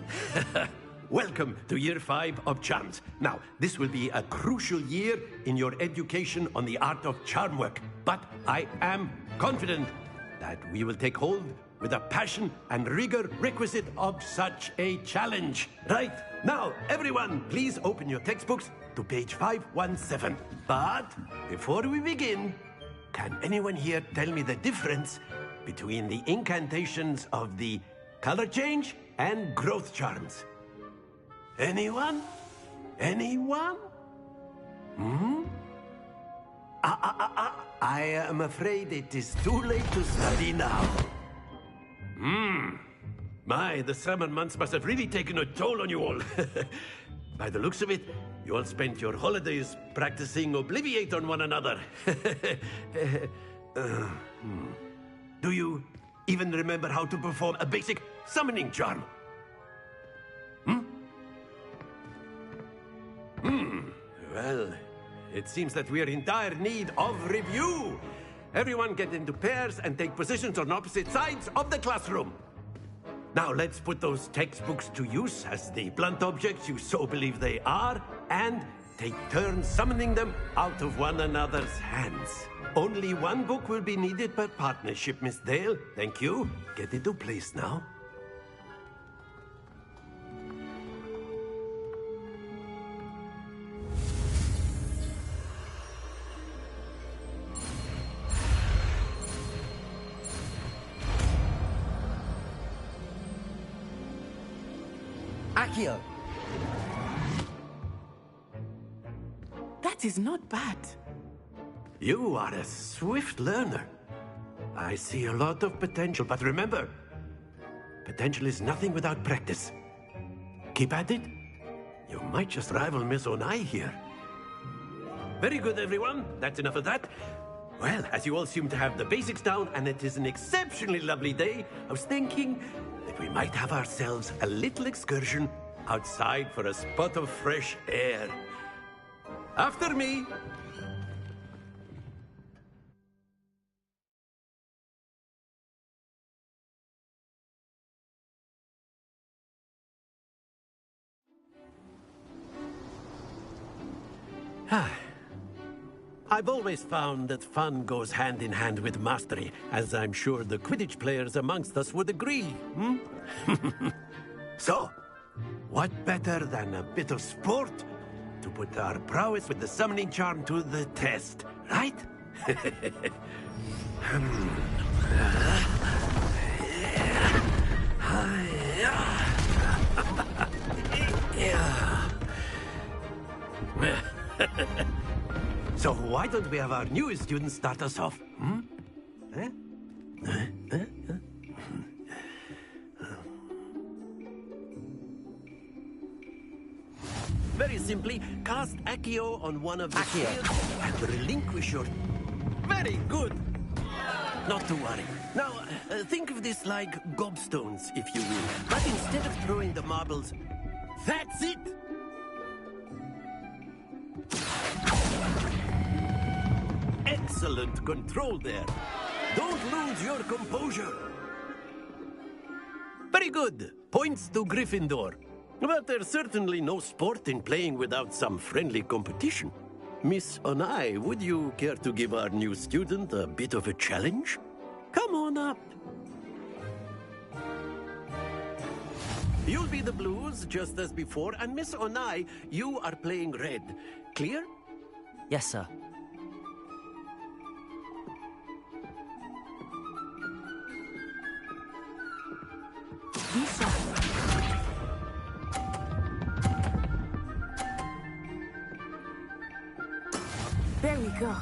Welcome to Year 5 of Charms. Now, this will be a crucial year in your education on the art of charm work, but I am confident that we will take hold with the passion and rigor requisite of such a challenge. Right, now, everyone, please open your textbooks to page 517. But before we begin, can anyone here tell me the difference between the incantations of the color change and growth charms? Anyone? Anyone? I am afraid it is too late to study now. My, the summer months must have really taken a toll on you all. By the looks of it, you all spent your holidays practicing Obliviate on one another. Do you even remember how to perform a basic summoning charm? Well, it seems that we are in dire need of review. Everyone get into pairs and take positions on opposite sides of the classroom. Now let's put those textbooks to use as the blunt objects you so believe they are, and take turns summoning them out of one another's hands. Only one book will be needed per partnership, Miss Dale. Thank you. Get into place now. Accio! That is not bad. You are a swift learner. I see a lot of potential, but remember, potential is nothing without practice. Keep at it. You might just rival Miss Onai here. Very good, everyone. That's enough of that. Well, as you all seem to have the basics down, and it is an exceptionally lovely day, I was thinking that we might have ourselves a little excursion outside for a spot of fresh air. After me. I've always found that fun goes hand in hand with mastery, as I'm sure the Quidditch players amongst us would agree. So, what better than a bit of sport to put our prowess with the summoning charm to the test, right? So why don't we have our newest student start us off? Very simply, cast Accio on one of the shields and relinquish your... Very good! Not to worry. Now, think of this like gobstones, if you will. But instead of throwing the marbles... That's it! excellent control there. Don't lose your composure. Very good. Points to Gryffindor. But there's certainly no sport in playing without some friendly competition. Miss Onai, would you care to give our new student a bit of a challenge? Come on up. You'll be the blues, just as before, and Miss Onai, you are playing red. Clear? Yes, sir. There we go.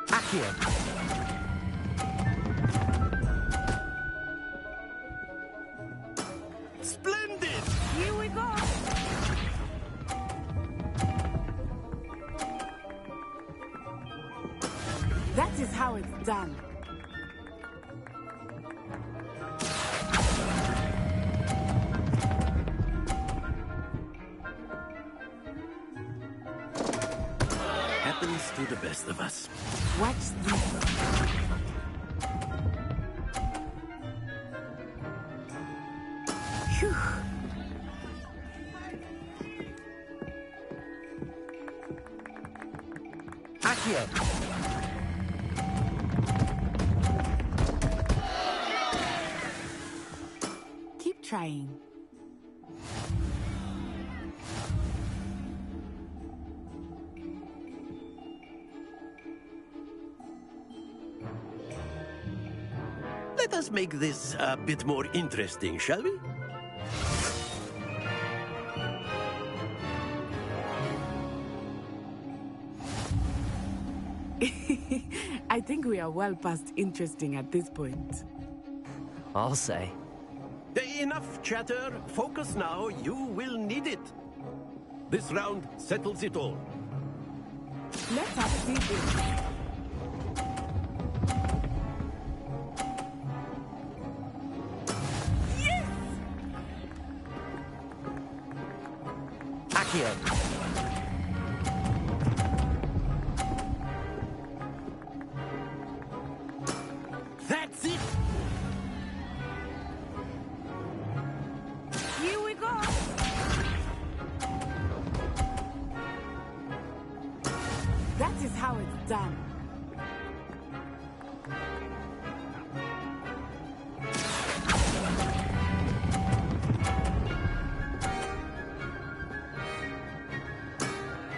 Accio. Splendid! Here we go. That is how it's done. Happens to the best of us. Watch this. Phew. Accio. Keep trying. Let us make this a bit more interesting, shall we? I think we are well past interesting at this point. I'll say. Enough chatter. Focus now. You will need it. This round settles it all. Let us see this. Yes! Accio. That's it! Here we go! That is how it's done.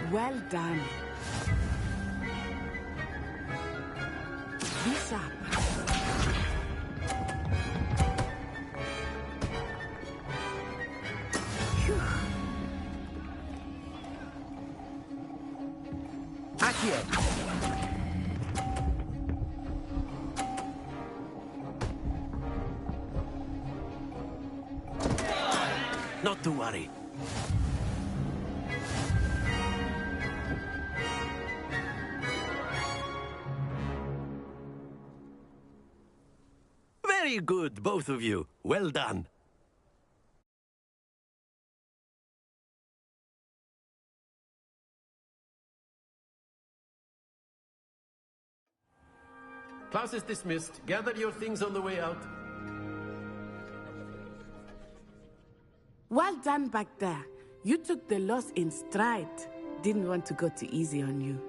Well done. Be sharp. Phew. Accio. Not to worry. Very good, both of you. Well done. Class is dismissed. Gather your things on the way out. Well done back there. You took the loss in stride. Didn't want to go too easy on you.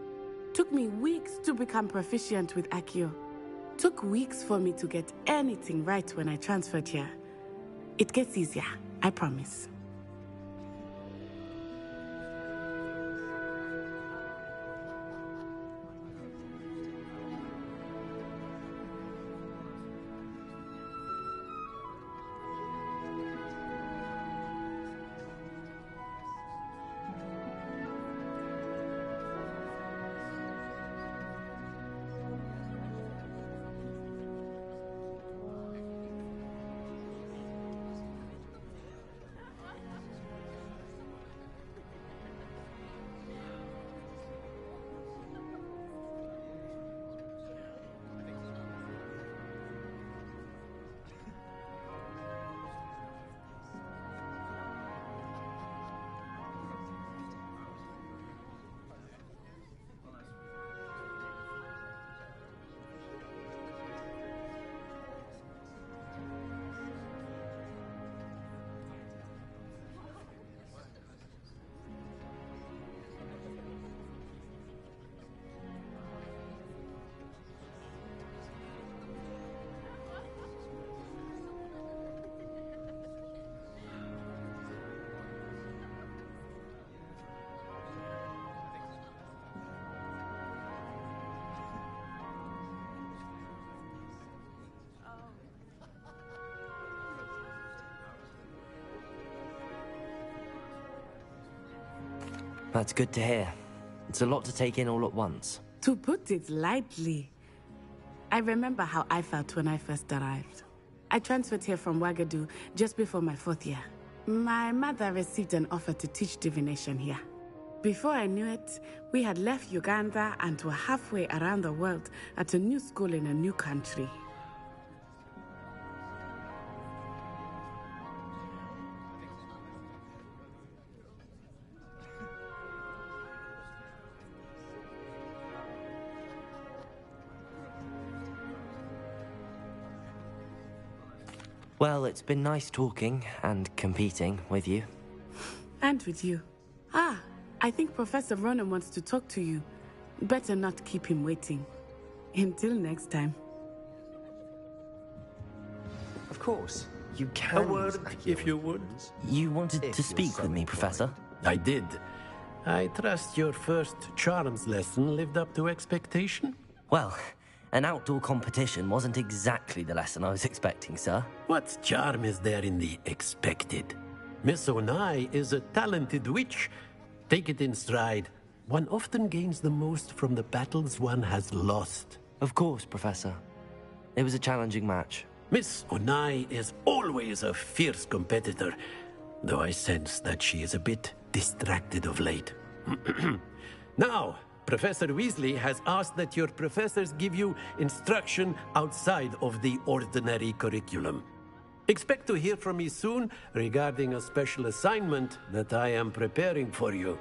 Took me weeks to become proficient with Accio. Took weeks for me to get anything right when I transferred here. It gets easier, I promise. That's good to hear. It's a lot to take in all at once. To put it lightly, I remember how I felt when I first arrived. I transferred here from Wagadu just before my 4th year. My mother received an offer to teach divination here. Before I knew it, we had left Uganda and were halfway around the world at a new school in a new country. Well, it's been nice talking and competing with you. And with you. Ah, I think Professor Ronan wants to talk to you. Better not keep him waiting. Until next time. Of course, you can. A word, if you would. You wanted to speak with me, Professor? I did. I trust your first charms lesson lived up to expectation? Well, an outdoor competition wasn't exactly the lesson I was expecting, sir. What charm is there in the expected? Miss Onai is a talented witch. Take it in stride. One often gains the most from the battles one has lost. Of course, Professor. It was a challenging match. Miss Onai is always a fierce competitor, though I sense that she is a bit distracted of late. Now, Professor Weasley has asked that your professors give you instruction outside of the ordinary curriculum. Expect to hear from me soon regarding a special assignment that I am preparing for you.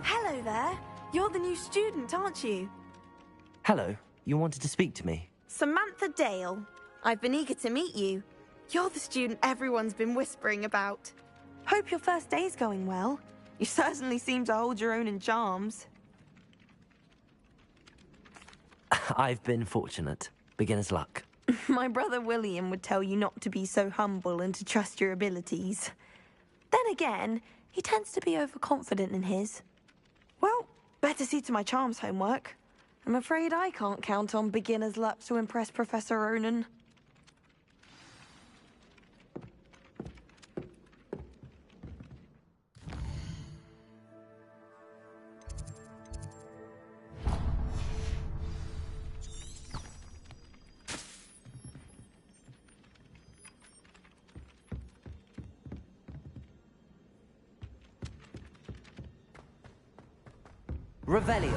Hello there. You're the new student, aren't you? Hello, you wanted to speak to me? Samantha Dale. I've been eager to meet you. You're the student everyone's been whispering about. Hope your first day's going well. You certainly seem to hold your own in charms. I've been fortunate. Beginner's luck. My brother William would tell you not to be so humble and to trust your abilities. Then again, he tends to be overconfident in his. Well, better see to my charms homework. I'm afraid I can't count on beginner's luck to impress Professor Ronan. Revelio.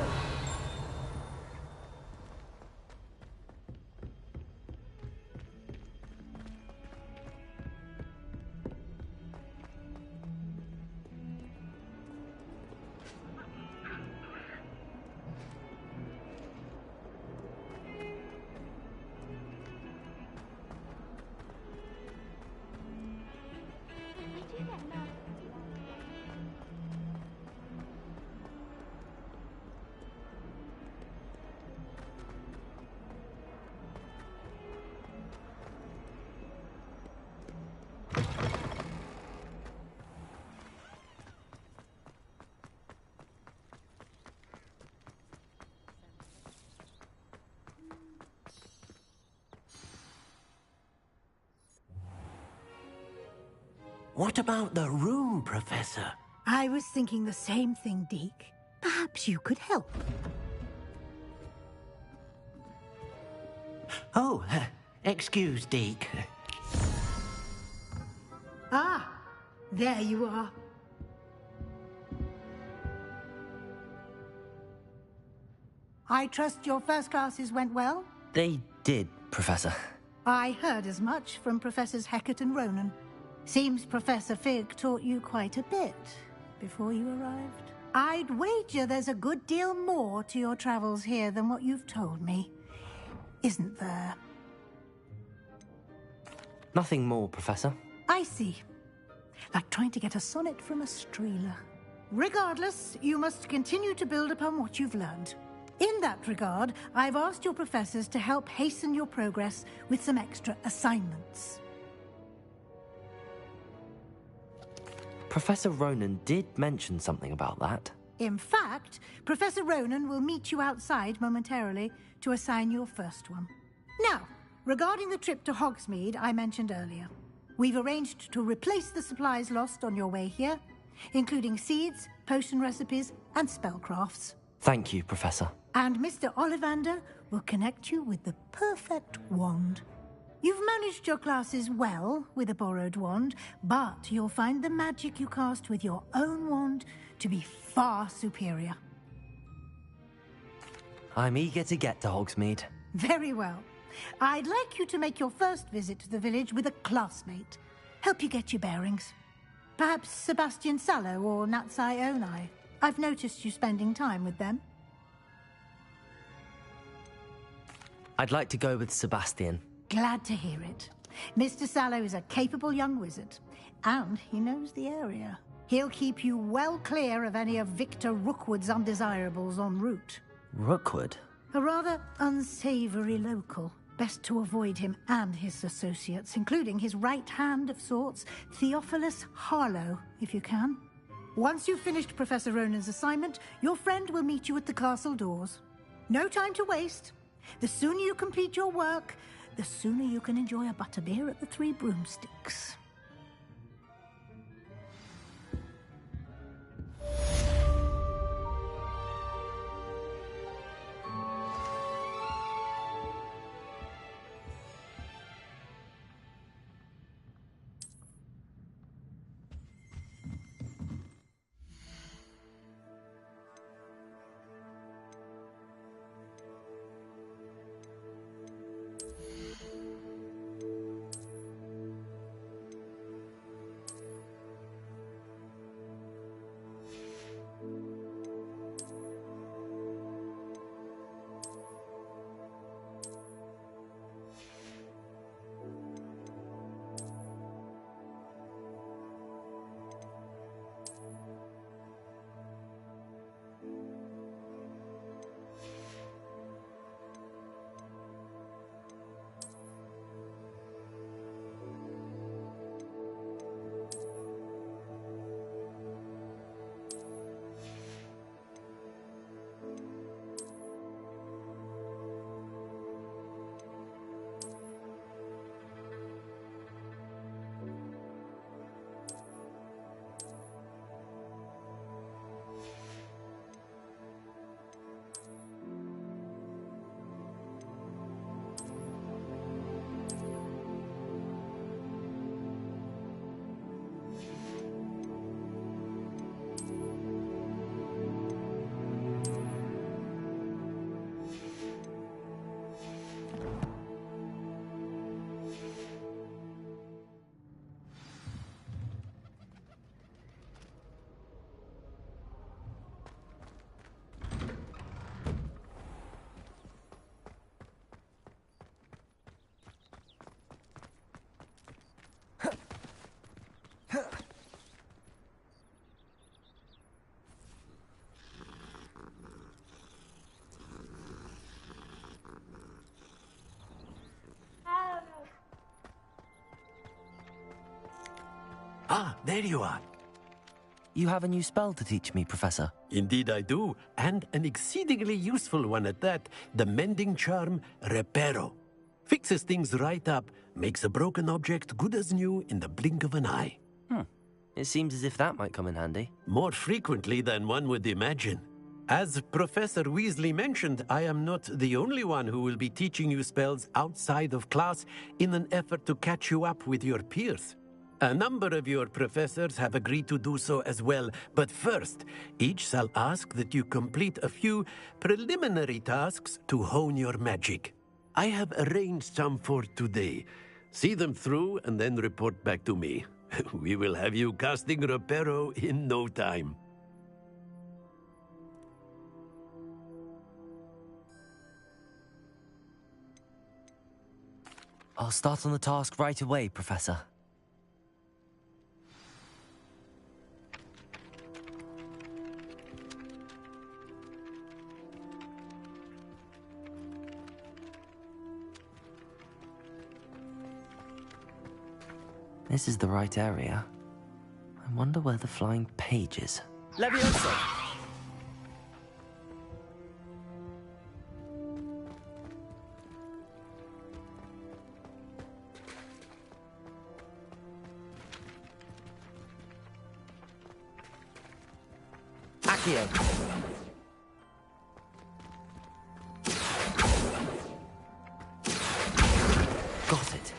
What about the room, Professor? I was thinking the same thing, Deke. Perhaps you could help. Oh, excuse, Deke. Ah, there you are. I trust your first classes went well? They did, Professor. I heard as much from Professors Hecat and Ronan. Seems Professor Fig taught you quite a bit before you arrived. I'd wager there's a good deal more to your travels here than what you've told me. Isn't there? Nothing more, Professor. I see. like trying to get a sonnet from a streeler. Regardless, you must continue to build upon what you've learned. In that regard, I've asked your professors to help hasten your progress with some extra assignments. Professor Ronan did mention something about that. In fact, Professor Ronan will meet you outside momentarily to assign your first one. Now, regarding the trip to Hogsmeade I mentioned earlier, we've arranged to replace the supplies lost on your way here, including seeds, potion recipes, and spellcrafts. Thank you, Professor. And Mr. Ollivander will connect you with the perfect wand. You've managed your classes well with a borrowed wand, but you'll find the magic you cast with your own wand to be far superior. I'm eager to get to Hogsmeade. Very well. I'd like you to make your first visit to the village with a classmate. Help you get your bearings. Perhaps Sebastian Sallow or Natsai Onai. I've noticed you spending time with them. I'd like to go with Sebastian. Glad to hear it. Mr. Sallow is a capable young wizard, and he knows the area. He'll keep you well clear of any of Victor Rookwood's undesirables en route. Rookwood? A rather unsavory local. Best to avoid him and his associates, including his right hand of sorts, Theophilus Harlow, if you can. Once you've finished Professor Ronan's assignment, your friend will meet you at the castle doors. No time to waste. The sooner you complete your work, the sooner you can enjoy a butterbeer at the Three Broomsticks. Ah, there you are. You have a new spell to teach me, Professor. Indeed I do, and an exceedingly useful one at that. The mending charm, Reparo. Fixes things right up, makes a broken object good as new in the blink of an eye. It seems as if that might come in handy. More frequently than one would imagine. As Professor Weasley mentioned, I am not the only one who will be teaching you spells outside of class in an effort to catch you up with your peers. A number of your professors have agreed to do so as well, but first, each shall ask that you complete a few preliminary tasks to hone your magic. I have arranged some for today. See them through and then report back to me. We will have you casting Reparo in no time. I'll start on the task right away, Professor. This is the right area. I wonder where the flying page is. Levioso! Accio! Got it.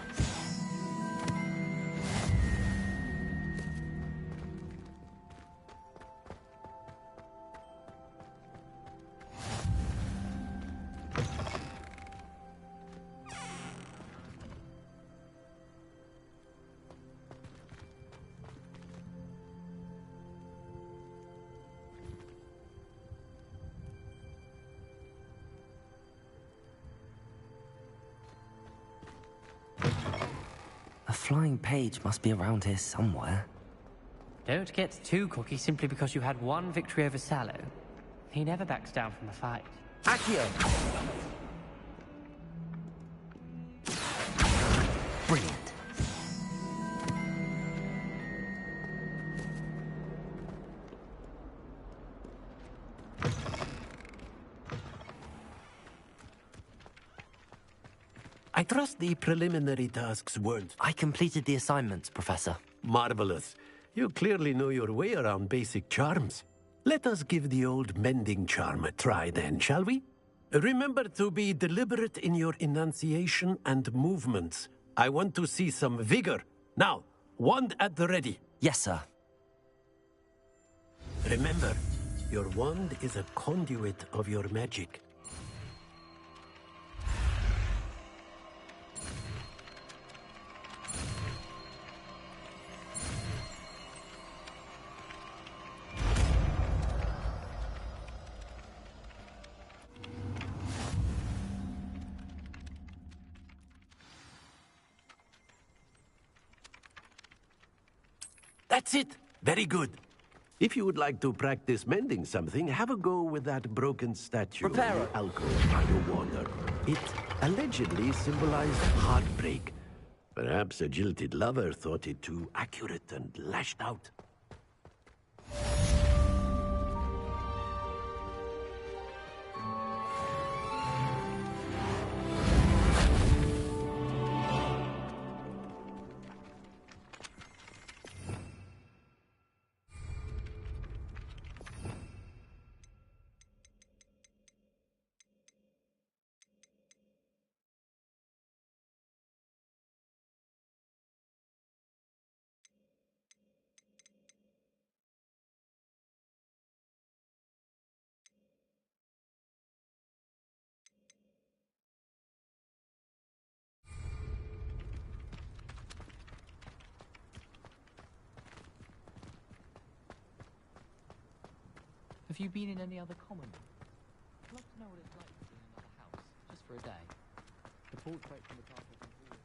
A flying page must be around here somewhere. Don't get too cocky simply because you had one victory over Sallow. He never backs down from a fight. Accio! Brilliant. I trust the preliminary tasks weren't... I completed the assignments, Professor. Marvelous. You clearly know your way around basic charms. Let us give the old mending charm a try then, shall we? Remember to be deliberate in your enunciation and movements. I want to see some vigor. Now, wand at the ready. Yes, sir. Remember, your wand is a conduit of your magic. That's it. Very good. If you would like to practice mending something, have a go with that broken statue in the alcove by the water. It allegedly symbolized heartbreak. Perhaps a jilted lover thought it too accurate and lashed out. Have you been in any other common? I'd love to know what it's like to be in another house, just for a day. The portrait from the castle can always...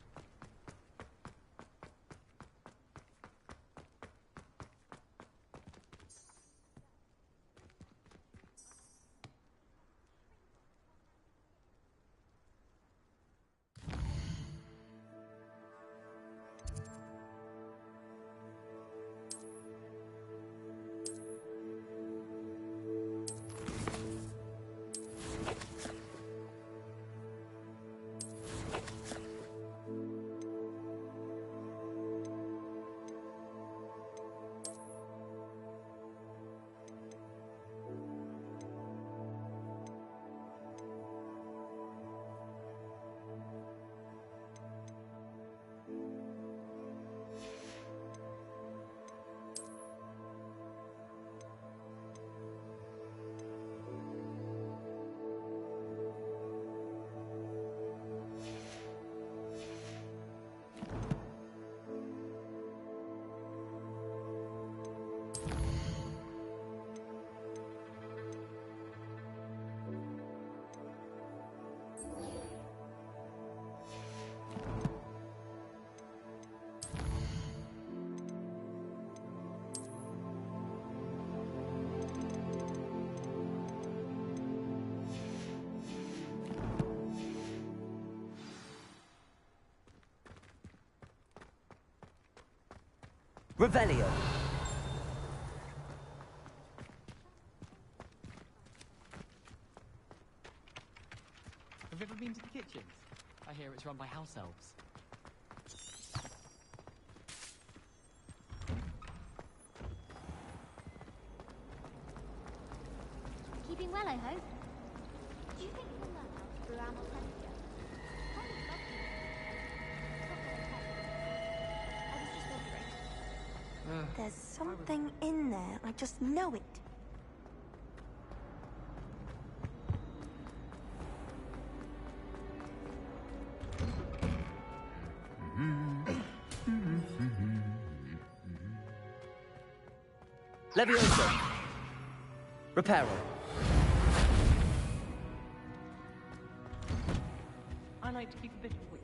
Revelio. Have you ever been to the kitchens? I hear it's run by house elves. Keeping well, I hope. Do you think we'll learn how to brew Amel Tempia? I would love to. I was just wondering. There's something in there. I just know it. Levioso. Reparo. I like to keep a bit of wit.